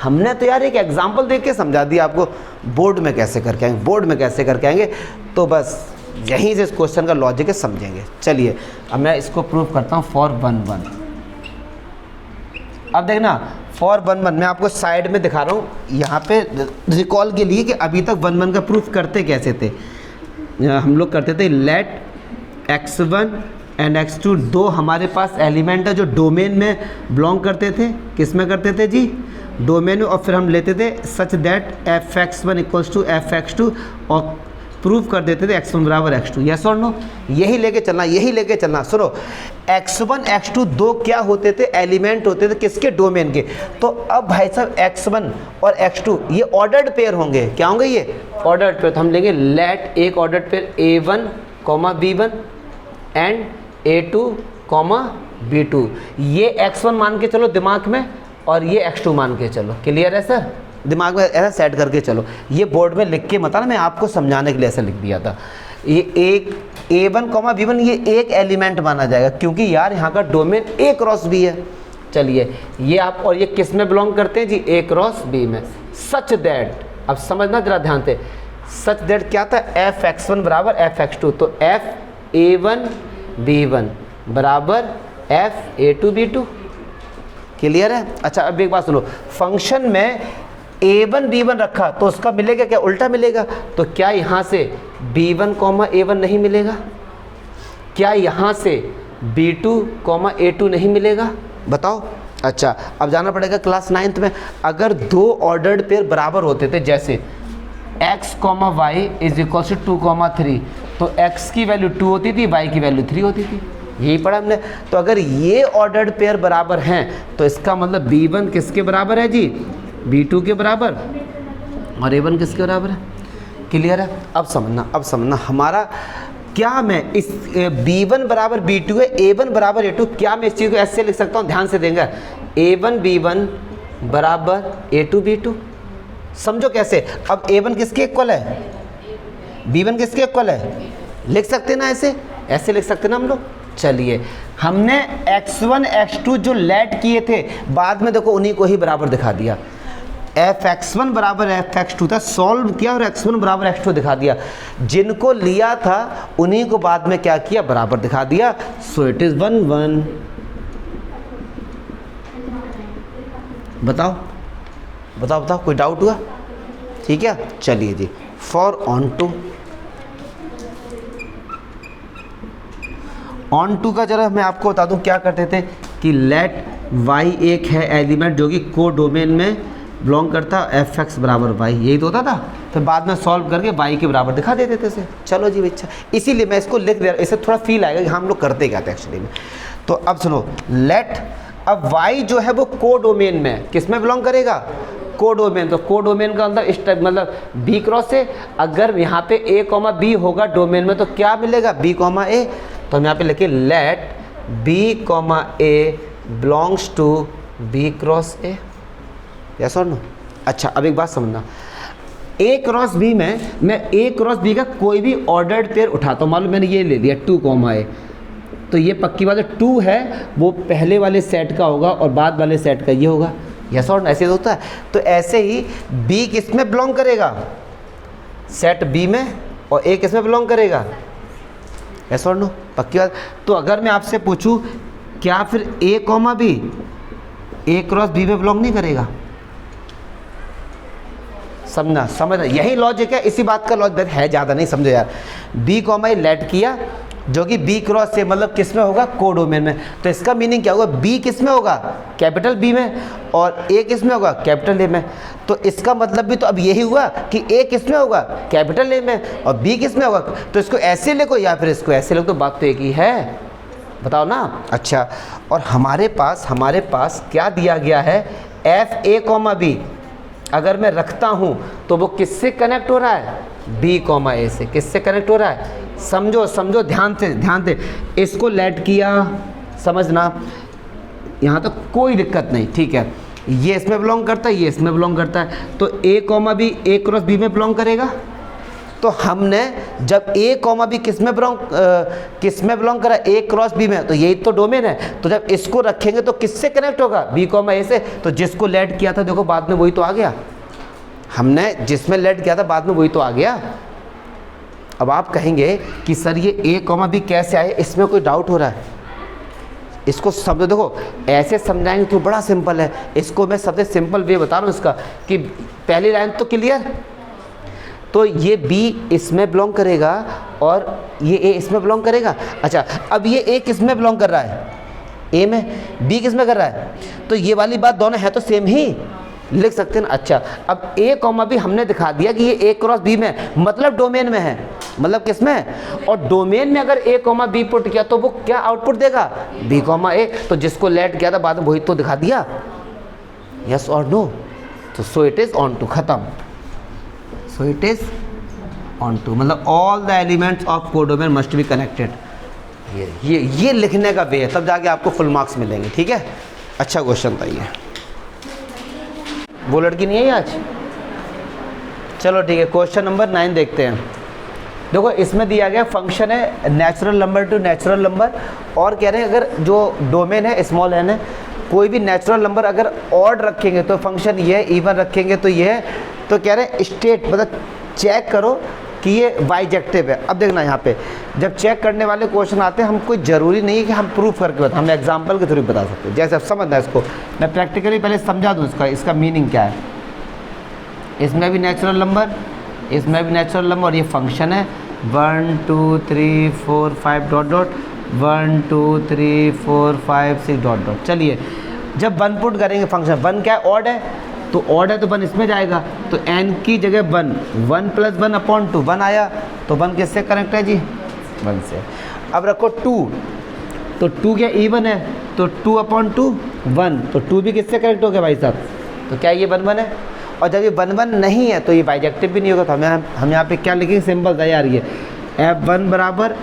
हमने तो यार एक एग्जाम्पल देख के समझा दिया आपको, बोर्ड में कैसे करके आएंगे, बोर्ड में कैसे करके आएंगे। तो बस यहीं से इस क्वेश्चन का लॉजिक है, समझेंगे। चलिए अब मैं इसको प्रूव करता हूँ फॉर 1 1। अब देखना फॉर 1 1 मैं आपको साइड में दिखा रहा हूँ, यहाँ पे रिकॉल के लिए कि अभी तक 1 1 का प्रूफ करते कैसे थे। हम लोग करते थे लेट x1 एंड x2 दो हमारे पास एलिमेंट है जो डोमेन में बिलोंग करते थे। किस में करते थे जी, डोमेन में। और फिर हम लेते थे सच that f(x1) equals to f(x2) और प्रूव कर देते थे x1 बराबर x2। यस और नो, यही लेके चलना, यही लेके चलना। सुनो, x1 x2 दो क्या होते थे, एलिमेंट होते थे किसके, डोमेन के। तो अब भाई साहब x1 और x2 ये ऑर्डर्ड पेयर होंगे। क्या होंगे ये, ऑर्डर्ड पेयर। तो हम लेंगे लेट एक ordered pair a1, b1 and a2, b2। ये x1 मान के चलो दिमाग में और ये x2 मान के चलो। क्लियर है सर, दिमाग में ऐसा सेट करके चलो। ये बोर्ड में लिख के मत आना, मैं आपको समझाने के लिए ऐसा लिख दिया था। ये एक a1, b1 ये एक एलिमेंट माना जाएगा क्योंकि यार यहाँ का डोमेन a क्रॉस b है। चलिए ये आप, और ये किस में बिलोंग करते हैं जी, a क्रॉस b में। सच दैट, अब समझना जरा ध्यान से, सच दैट क्या था, f(x1) बराबर f(x2), तो f(a1 b1) बराबर f(a2 b2)। क्लियर है। अच्छा अब एक बात सुनो, फंक्शन में a1 b1 रखा तो उसका मिलेगा क्या, उल्टा मिलेगा। तो क्या यहाँ से b1, a1 नहीं मिलेगा, क्या यहाँ से b2, a2 नहीं मिलेगा, बताओ। अच्छा अब जाना पड़ेगा क्लास 9th में। अगर दो ऑर्डर्ड पेयर बराबर होते थे, जैसे x, y is equal to 2, 3, तो x की वैल्यू 2 होती थी, y की वैल्यू 3 होती थी। यही पढ़ा हमने। तो अगर ये ऑर्डर्ड पेयर बराबर हैं तो इसका मतलब b1 किसके बराबर है जी, b2 के बराबर, और a1 किसके बराबर है। क्लियर है। अब समझना हमारा, क्या मैं इस b1 बराबर b2 है, a1 बराबर a2, क्या मैं इस चीज़ को ऐसे लिख सकता हूँ, ध्यान से देंगे, a1 b1 बराबर a2 b2। समझो कैसे। अब a1 किसके इक्वल है, b1 किसके इक्वल है, लिख सकते ना, ऐसे लिख सकते ना हम लोग। चलिए हमने x1 x2 जो लेट किए थे बाद में देखो उन्हीं को ही बराबर दिखा दिया। f(x1) बराबर f(x2) था, सॉल्व किया और x1 बराबर x2 दिखा दिया। जिनको लिया था उन्हीं को बाद में क्या किया, बराबर दिखा दिया। सो इट इज 1 1। बताओ बताओ बताओ, कोई डाउट हुआ? ठीक है, चलिए जी। फॉर ऑन टू का जरा मैं आपको बता दूं क्या करते थे कि लेट y एक है एलिमेंट जो कि को डोमेन में बिलोंग करता है, एफ एक्स बराबर वाई, यही तो होता था। फिर बाद में सॉल्व करके y के बराबर दिखा देते थे इसे। चलो जी अच्छा, इसीलिए मैं इसको लिख दे रहा हूँ, इससे थोड़ा फील आएगा कि हम लोग करते क्या थे एक्चुअली में। तो अब सुनो, लेट, अब y जो है वो को डोमेन में किस में बिलोंग करेगा? को डोमेन। तो को डोमेन का अंदर इस टाइप मतलब b क्रॉस ए, अगर यहाँ पे a कॉमा बी होगा डोमेन में तो क्या मिलेगा? b comma A. तो हम यहाँ पे लिखे let b comma A belongs to b cross A, yes और नो? अच्छा, अब एक बात समझना, a क्रॉस b में मैं a क्रॉस b का कोई भी ऑर्डर्ड पेयर उठाता हूँ, मालूम मैंने ये ले लिया 2 कॉमा ए, तो ये पक्की बात है 2 है वो पहले वाले सेट का होगा और बाद वाले सेट का ये होगा, यस और नो? ऐसे होता है। तो ऐसे ही b किस में बिलोंग करेगा? सेट b में, और a किस में बिलोंग करेगा? यस और नो? पक्की बात। तो अगर मैं आपसे पूछूं क्या फिर a comma B a cross b में बिलोंग नहीं करेगा? समझना, यही लॉजिक है, इसी बात का लॉजिक है, ज़्यादा नहीं समझो यार। b कॉमा लेट किया जो कि b क्रॉस से मतलब किस में होगा? को डोमेन में। तो इसका मीनिंग क्या होगा? b किस में होगा? कैपिटल B में, और a किस में होगा? कैपिटल A में। तो इसका मतलब भी तो अब यही हुआ कि a किस में होगा? कैपिटल A में, और b किस में होगा? तो इसको ऐसे लिखो या फिर इसको ऐसे लिखो, तो बात तो एक ही है, बताओ ना। अच्छा, और हमारे पास क्या दिया गया है? एफ ए कॉमा बी अगर मैं रखता हूँ तो वो किससे कनेक्ट हो रहा है? b कॉमा ए से। किससे कनेक्ट हो रहा है? समझो ध्यान से। इसको लेट किया, समझना, यहाँ तो कोई दिक्कत नहीं, ठीक है। ये इसमें बिलोंग करता है, ये इसमें बिलोंग करता है, तो a comma B a cross b में बिलोंग करेगा। तो हमने जब a कॉमा बी किस में बिलोंग करा? a क्रॉस b में, तो यही तो डोमेन है। तो जब इसको रखेंगे तो किससे कनेक्ट होगा? b कॉमा a से। तो जिसको लेट किया था देखो बाद में वही तो आ गया, हमने जिसमें लेट किया था बाद में वही तो आ गया। अब आप कहेंगे कि सर ये a कॉमा बी कैसे आए, इसमें कोई डाउट हो रहा है? इसको समझो, देखो ऐसे समझाएंगे तो बड़ा सिंपल है, इसको मैं सबसे सिंपल वे बता रहा हूँ इसका कि पहली लाइन तो क्लियर। तो ये b इसमें बिलोंग करेगा और ये a इसमें बिलोंग करेगा। अच्छा, अब ये a किस में बिलोंग कर रहा है? a में। b किस में कर रहा है? तो ये वाली बात दोनों है तो सेम ही लिख सकते हैं ना। अच्छा, अब a कॉमा b हमने दिखा दिया कि ये a क्रॉस b में, मतलब डोमेन में है, मतलब किस में? और डोमेन में अगर a कॉमा b पुट किया तो वो क्या आउटपुट देगा? b comma a। तो जिसको लेट किया था बाद में वही तो दिखा दिया, यस और नो? तो so it is onto, खत्म। So it is onto मतलब all the elements of codomain must be connected. ये लिखने का वे है, तब जाके आपको फुल मार्क्स मिलेंगे, ठीक है। अच्छा क्वेश्चन था ये। वो लड़की नहीं है आज? चलो ठीक है, क्वेश्चन नंबर 9 देखते हैं। देखो इसमें दिया गया फंक्शन है natural number to natural number, और कह रहे हैं अगर जो डोमेन है स्मॉल एन है, कोई भी नेचुरल नंबर अगर ऑड रखेंगे तो फंक्शन ये है, इवन रखेंगे तो ये है। तो कह रहे हैं स्टेट मतलब चेक करो कि ये बाइजेक्टिव है। अब देखना यहाँ पे जब चेक करने वाले क्वेश्चन आते हैं, हम कोई ज़रूरी नहीं है कि हम प्रूफ करके बताएं, हम एग्जांपल के थ्रू बता सकते हैं। जैसे अब समझना है इसको, मैं प्रैक्टिकली पहले समझा दूँ इसका मीनिंग क्या है। इसमें भी नेचुरल नंबर, इसमें भी नेचुरल नंबर, और ये फंक्शन है 1 2 3 4 5 डॉट डॉट 1 2 3 4 5 6 डॉट डॉट। चलिए जब 1 पुट करेंगे फंक्शन, 1 क्या है? ऑड है, तो ऑड है तो 1 इसमें जाएगा, तो n की जगह 1 प्लस 1 अपॉन 2 1 आया, तो 1 किससे कनेक्ट है जी? 1 से। अब रखो 2, तो 2 क्या इवन है, तो 2 अपॉन 2 1, तो 2 भी किससे कनेक्ट हो गया भाई साहब? तो क्या ये 1 1 है? और जब ये 1 1 नहीं है तो ये बाइजेक्टिव भी नहीं होगा। तो हम यहाँ पे क्या लिखेंगे? सिंपल था यार, ये f1 बराबर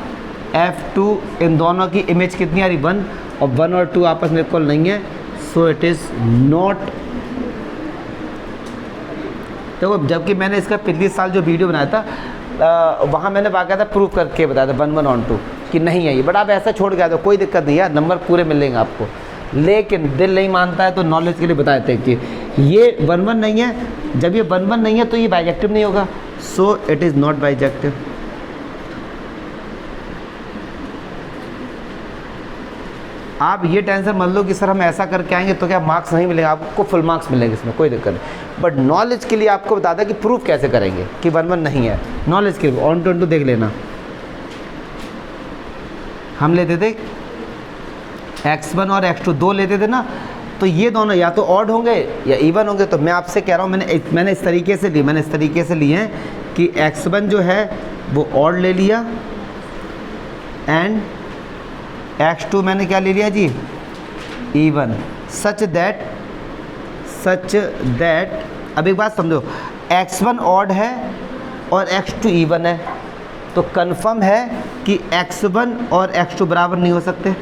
f2, इन दोनों की इमेज कितनी आ रही? 1, और 1 और 2 आपस में इक्वल नहीं है, सो इट इज़ नॉट। देखो जबकि मैंने इसका पिछले साल जो वीडियो बनाया था वहाँ मैंने बाकायदा प्रूफ करके बताया था 1 1 ऑन 2 कि नहीं है ये, बट आप ऐसा छोड़ गया तो कोई दिक्कत नहीं यार, नंबर पूरे मिलेंगे आपको। लेकिन दिल नहीं मानता है तो नॉलेज के लिए बताए थे कि ये 1 1 नहीं है। जब ये 1 1 नहीं है तो ये बाइजेक्टिव नहीं होगा, सो इट इज़ नॉट बाइजेक्टिव। आप ये टेंशन मत लो कि सर हम ऐसा करके आएंगे तो क्या मार्क्स नहीं मिलेंगे, आपको फुल मार्क्स मिलेंगे, इसमें कोई दिक्कत नहीं। बट नॉलेज के लिए आपको बता दें कि प्रूफ कैसे करेंगे कि 1 1 नहीं है। नॉलेज के लिए 1 2 2 देख लेना। हम लेते थे x1 और x2 दो लेते थे ना, तो ये दोनों या तो ऑड होंगे या इवन होंगे। तो मैं आपसे कह रहा हूँ मैंने इस तरीके से लिए हैं कि x1 जो है वो ऑड ले लिया एंड x2 मैंने क्या ले लिया जी, इवन, सच दैट अब एक बात समझो, x1 ऑड है और x2 इवन है, तो कंफर्म है कि x1 और x2 बराबर नहीं हो सकते।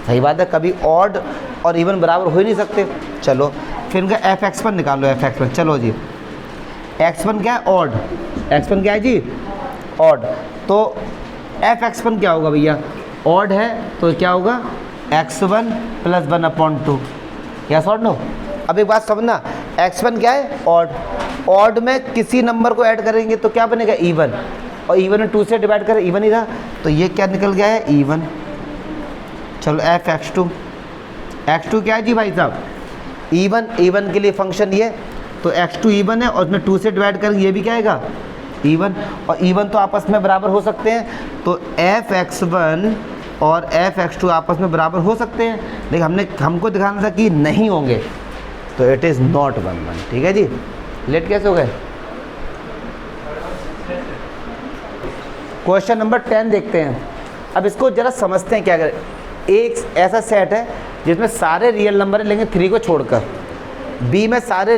सही बात है, कभी ऑड और इवन बराबर हो ही नहीं सकते। चलो फिर इनका f(x1) निकालो, f(x1), चलो जी, x1 क्या है, ऑड, x1 क्या है जी, ऑड, तो f(x1) क्या होगा भैया, ऑड है तो क्या होगा, x1 + 1/2, क्या सॉर्ट नो। अब एक बात समझना, x1 क्या है, ऑड, ऑड में किसी नंबर को ऐड करेंगे तो क्या बनेगा, इवन, और इवन में 2 से डिवाइड करें, इवन ही रहा, तो ये क्या निकल गया है, इवन। चलो f(x2), x2 क्या है जी भाई साहब, इवन, इवन के लिए फंक्शन ये, तो x2 इवन है और उसमें 2 से डिवाइड करेंगे, ये भी क्या आएगा, इवन, और इवन तो आपस में बराबर हो सकते हैं, तो f(x1) और f(x2) आपस में बराबर हो सकते हैं, लेकिन हमको दिखाना था कि नहीं होंगे, तो इट इज़ नॉट 1 1। ठीक है जी, लेट कैसे हो गए। क्वेश्चन नंबर 10 देखते हैं। अब इसको जरा समझते हैं क्या करें। एक ऐसा सेट है जिसमें सारे रियल नंबर है लेकिन 3 को छोड़कर, बी में सारे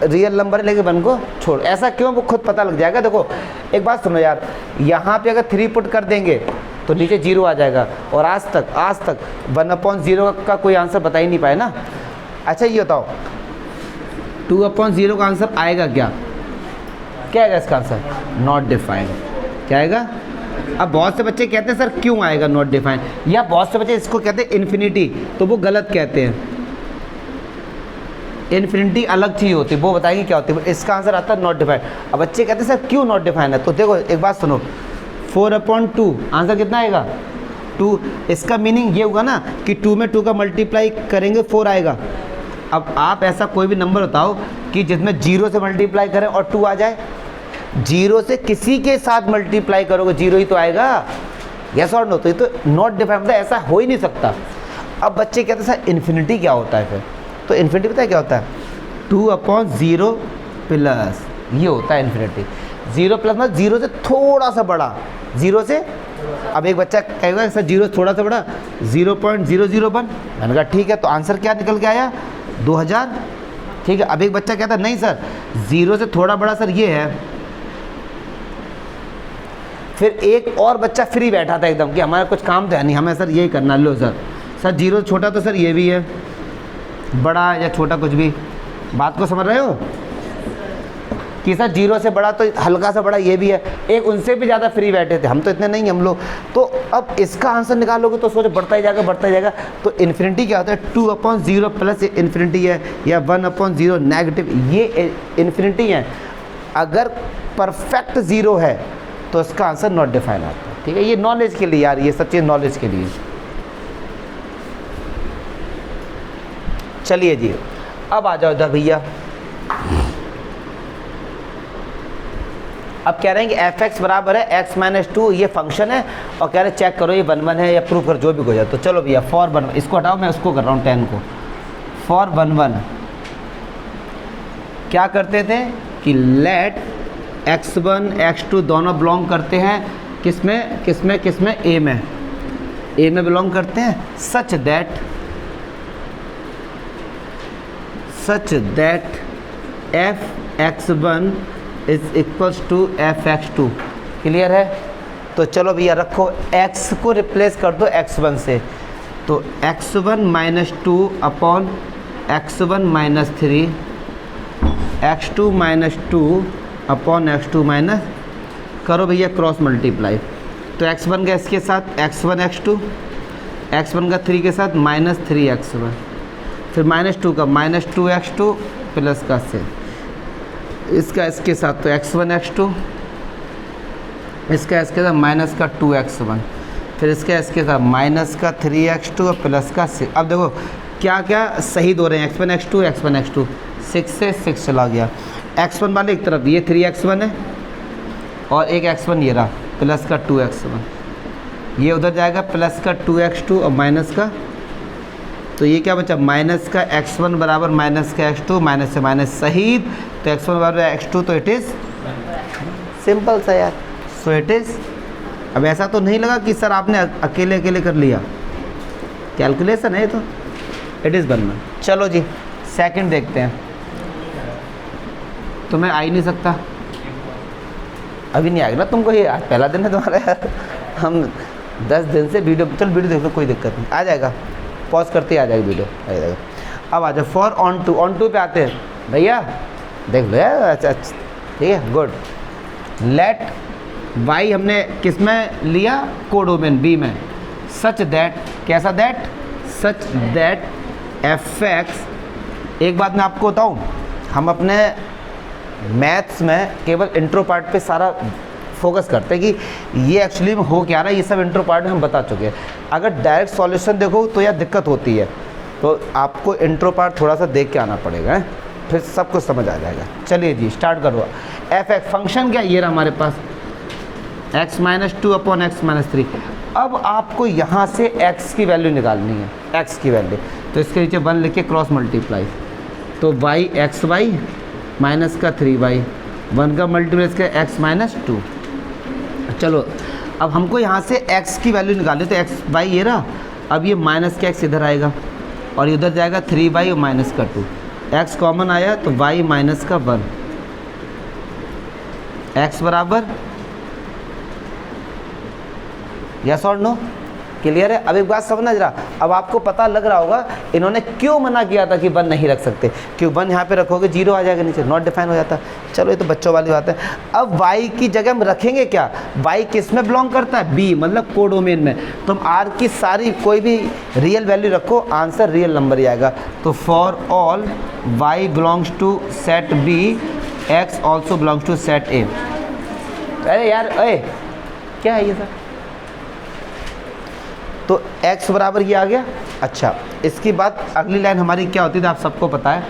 रियल नंबर है लेकिन 1 को छोड़, ऐसा क्यों वो खुद पता लग जाएगा। देखो एक बात सुनो यार, यहाँ पे अगर 3 पुट कर देंगे तो नीचे 0 आ जाएगा, और आज तक 1/0 का कोई आंसर बता ही नहीं पाए ना। अच्छा ये बताओ 2/0 का आंसर आएगा क्या, क्या आएगा इसका आंसर, नॉट डिफाइंड, क्या आएगा। अब बहुत से बच्चे कहते हैं सर क्यों आएगा नॉट डिफाइंड, या बहुत से बच्चे इसको कहते हैं इन्फिनिटी, तो वो गलत कहते हैं, इन्फिनिटी अलग चीज़ होती है, वो बताएंगे क्या होती है, इसका आंसर आता है नॉट डिफाइंड। अब बच्चे कहते हैं सर क्यों नॉट डिफाइंड है, तो देखो एक बात सुनो, 4/2 आंसर कितना आएगा, 2, इसका मीनिंग ये होगा ना कि 2 में 2 का मल्टीप्लाई करेंगे 4 आएगा। अब आप ऐसा कोई भी नंबर बताओ कि जिसमें 0 से मल्टीप्लाई करें और 2 आ जाए, 0 से किसी के साथ मल्टीप्लाई करोगे 0 ही तो आएगा, यस और नो, तो ये तो नॉट डिफाइंड, मतलब ऐसा हो ही नहीं सकता। अब बच्चे कहते हैं सर इन्फिनिटी क्या होता है, फिर तो इन्फिनिटी पता है क्या होता है, 2/0 प्लस, ये होता है इन्फिनिटी। 0 प्लस मतलब 0 से थोड़ा सा बड़ा, 0 से, अब एक बच्चा कहेगा सर 0 थोड़ा सा बड़ा, 0.001, मैंने कहा ठीक है, तो आंसर क्या निकल के आया, 2000। ठीक है, अब एक बच्चा कहता है नहीं सर 0 से थोड़ा बड़ा सर ये है, फिर एक और बच्चा फ्री बैठा था एकदम कि हमारा कुछ काम तो है नहीं, हमें सर यही करना, लो सर 0 छोटा तो सर ये भी है, बड़ा या छोटा कुछ भी, बात को समझ रहे हो कि सर 0 से बड़ा तो हल्का सा बड़ा ये भी है, एक उनसे भी ज़्यादा फ्री बैठे थे, हम तो इतने नहीं हम लोग। तो अब इसका आंसर निकालोगे तो सोचो बढ़ता ही जाएगा। तो इन्फिनिटी क्या होता है, 2/0 प्लस इन्फिनिटी है, या 1/0 नेगेटिव, ये इन्फिनिटी है। अगर परफेक्ट 0 है तो इसका आंसर नॉट डिफाइन आता है। ठीक है, ये नॉलेज के लिए यार, ये सब चीज़ नॉलेज के लिए। चलिए जी, अब आ जाओ इधर भैया। अब कह रहे हैं कि f(x) बराबर है x - 2, ये फंक्शन है, और कह रहे हैं चेक करो ये 1 1 है या प्रूफ करो, जो भी हो जाए। तो चलो भैया फॉर 1 1, इसको हटाओ, मैं उसको कर रहा हूँ 10 को। फॉर 1 1 क्या करते थे कि लेट x1 x2 दोनों बिलोंग करते हैं किसमें ए में बिलोंग करते हैं, such that f(x1) is equals to f(x2). Clear है। तो चलो भैया रखो, x को रिप्लेस कर दो x1 से, तो x1 - 2 upon x1 - 3, x2 - 2 upon x2 करो भैया क्रॉस मल्टीप्लाई। तो x1 का इसके साथ x1 x2, x1 का 3 के साथ -3x1, फिर -2 का -2x2 प्लस का से इसका इसके साथ, तो x1 x2, इसका इसके साथ माइनस का 2x1, फिर इसके का माइनस का 3x2 और प्लस का 6। अब देखो क्या क्या सही दो रहे हैं, x1 x2 x1 x2, 6 से 6 चला गया। x1 वाले एक तरफ ये 3x1 है और एक x1 ये रहा प्लस का 2x1, ये उधर जाएगा प्लस का 2x2 और माइनस का, तो ये क्या बचा माइनस का x1 बराबर माइनस का x2, माइनस से माइनस सही, तो x1 बराबर x2, तो इट इज़ सिंपल सा यार, सो इट इज़। अब ऐसा तो नहीं लगा कि सर आपने अकेले अकेले कर लिया, कैलकुलेशन है तो इट इज़ बनना। चलो जी सेकंड देखते हैं। तुम्हें आ ही नहीं सकता, अभी नहीं आएगा ना तुमको, ये आज पहला दिन है तुम्हारा यार, हम 10 दिन से वीडियो, चल वीडियो देख लो कोई दिक्कत नहीं, आ जाएगा, पॉज करते ही आ जाएगी वीडियो, आ जाएगा। अब आ जाओ फॉर ऑन टू पे आते हैं भैया, देख लो यार। अच्छा ठीक है, गुड। लेट वाई हमने किस में लिया, कोडोमेन बी में, सच दैट, कैसा that, such that F x. एक बात मैं आपको बताऊँ, हम अपने मैथ्स में केवल इंट्रो पार्ट पे सारा फोकस करते हैं कि ये एक्चुअली में हो क्या रहा है, ये सब इंट्रो पार्ट में हम बता चुके हैं। अगर डायरेक्ट सॉल्यूशन देखो तो यार दिक्कत होती है, तो आपको इंट्रो पार्ट थोड़ा सा देख के आना पड़ेगा, फिर सब कुछ समझ आ जाएगा। चलिए जी स्टार्ट करो। एफ एक्स फंक्शन क्या, ये रहा हमारे पास x-2 अपॉन x-3। अब आपको यहाँ से x की वैल्यू निकालनी है, x की वैल्यू, तो इसके नीचे 1 लिख के क्रॉस मल्टीप्लाई, तो y xy माइनस का 3y, 1 का मल्टीप्लाई इसका x-2। चलो अब हमको यहाँ से x की वैल्यू निकालनी, तो x बाई ये रहा, अब ये माइनस का x इधर आएगा और इधर जाएगा 3y और माइनस का 2, x कॉमन आया तो y माइनस का 1, x बराबर यस और नो, क्लियर है। अब एक बात समझना जरा, अब आपको पता लग रहा होगा इन्होंने क्यों मना किया था कि 1 नहीं रख सकते, क्यों 1 यहाँ पे रखोगे 0 आ जाएगा नीचे, नॉट डिफाइन हो जाता। चलो ये तो बच्चों वाली बात है। अब y की जगह हम रखेंगे क्या, y किस में बिलोंग करता है, b मतलब कोडोमेन में, तो हम r की सारी कोई भी रियल वैल्यू रखो, आंसर रियल नंबर ही आएगा। तो for all y belongs to set b, x also belongs to set a। अरे यार अरे क्या है ये सर, तो x बराबर ये आ गया। अच्छा इसकी बात अगली लाइन हमारी क्या होती थी आप सबको पता है,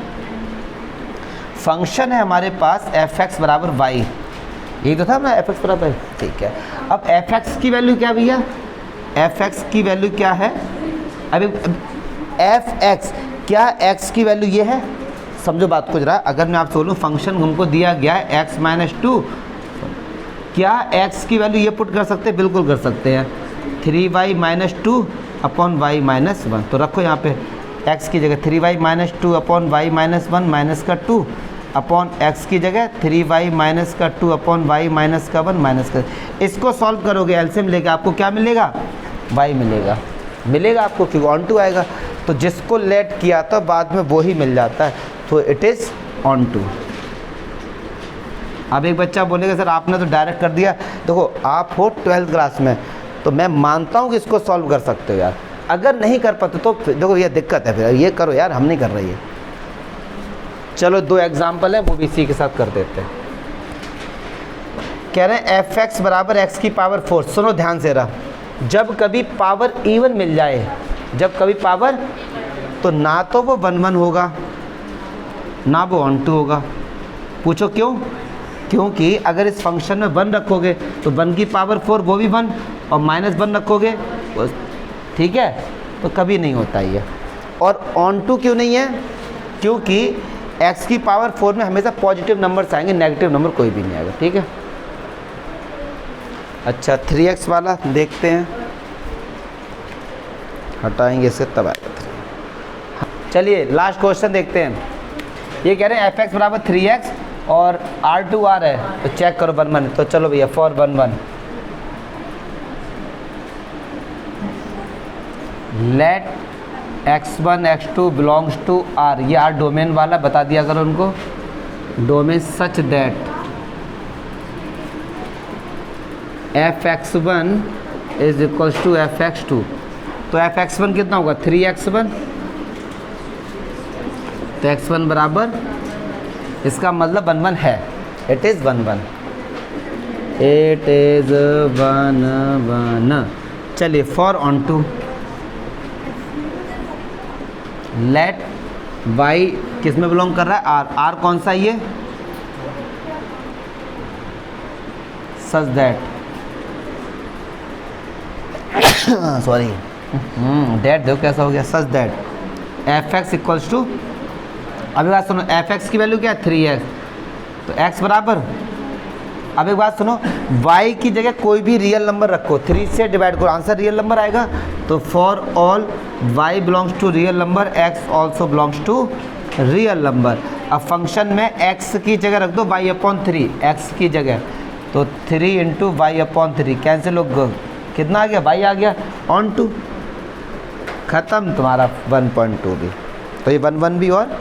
फंक्शन है हमारे पास एफ एक्स बराबर वाई, यही तो था ना एफ एक्स बराबर, ठीक है। अब एफ एक्स की वैल्यू क्या भैया, एफ एक्स की वैल्यू क्या है, अभी एफ एक्स क्या x की वैल्यू ये है, समझो बात को जरा। अगर मैं आपसे बोलूँ फंक्शन हमको दिया गया है x-2, क्या x की वैल्यू ये पुट कर सकते हैं, बिल्कुल कर सकते हैं, 3y-2 अपॉन y-1, तो रखो यहाँ पे x की जगह 3y-2 अपॉन y-1 माइनस का 2 अपॉन x की जगह 3y-2 अपॉन y-1 माइनस का, इसको सॉल्व करोगे एलसीएम लेके आपको क्या मिलेगा, y मिलेगा आपको, क्योंकि ऑन टू आएगा, तो जिसको लेट किया था बाद में वो ही मिल जाता है, तो इट इज़ ऑन टू। अब एक बच्चा बोलेगा सर आपने तो डायरेक्ट कर दिया, देखो आप हो 12th क्लास में, तो मैं मानता हूँ कि इसको सॉल्व कर सकते हो यार, अगर नहीं कर पाते तो देखो ये दिक्कत है, फिर ये करो यार, हम नहीं कर रही है। चलो 2 एग्जाम्पल है वो भी इसी के साथ कर देते हैं। कह रहे हैं एफ एक्स बराबर एक्स की पावर 4, सुनो ध्यान से रहा, जब कभी पावर इवन मिल जाए, जब कभी पावर, तो ना तो वो 1-1 होगा ना वो ऑन टू होगा। पूछो क्यों, क्योंकि अगर इस फंक्शन में 1 रखोगे तो 1 की पावर 4 वो भी 1, और -1 रखोगे ठीक है, तो कभी नहीं होता ये। और ऑन टू क्यों नहीं है, क्योंकि x की पावर 4 में हमेशा पॉजिटिव नंबर्स आएंगे, नेगेटिव नंबर कोई भी नहीं आएगा, ठीक है। अच्छा 3x वाला देखते हैं, हटाएंगे इसे तब आएगा। चलिए लास्ट क्वेश्चन देखते हैं, ये कह रहे हैं एफ एक्स बराबर 3x और R2R है, तो चेक करो 1-1, तो चलो भैया for 1-1 let x1 x2 belongs to R, ये R डोमेन वाला बता दिया करो उनको, domain such that fx1 is equals to fx2, तो fx1 कितना होगा 3x1, तो x1 बराबर, इसका मतलब 1-1 है, इट इज़ 1-1, इट इज़ 1-1। चलिए for onto let Y किस में बिलोंग कर रहा है, आर। आर कौन सा ये, सच दैट सॉरी डेट देखो कैसा हो गया, such that F X equals to, अभी बात सुनो, एफ एक्स की वैल्यू क्या है 3x, तो x बराबर, अब एक बात सुनो, y की जगह कोई भी रियल नंबर रखो, 3 से डिवाइड करो, आंसर रियल नंबर आएगा। तो for all y belongs to real number x also belongs to real number. अब फंक्शन में x की जगह रख दो y/3, x की जगह, तो 3 इंटू y/3 कैंसिल हो, कितना आ गया, y आ गया ऑन टू, ख़त्म तुम्हारा 1.2 भी, तो ये 1 1 भी और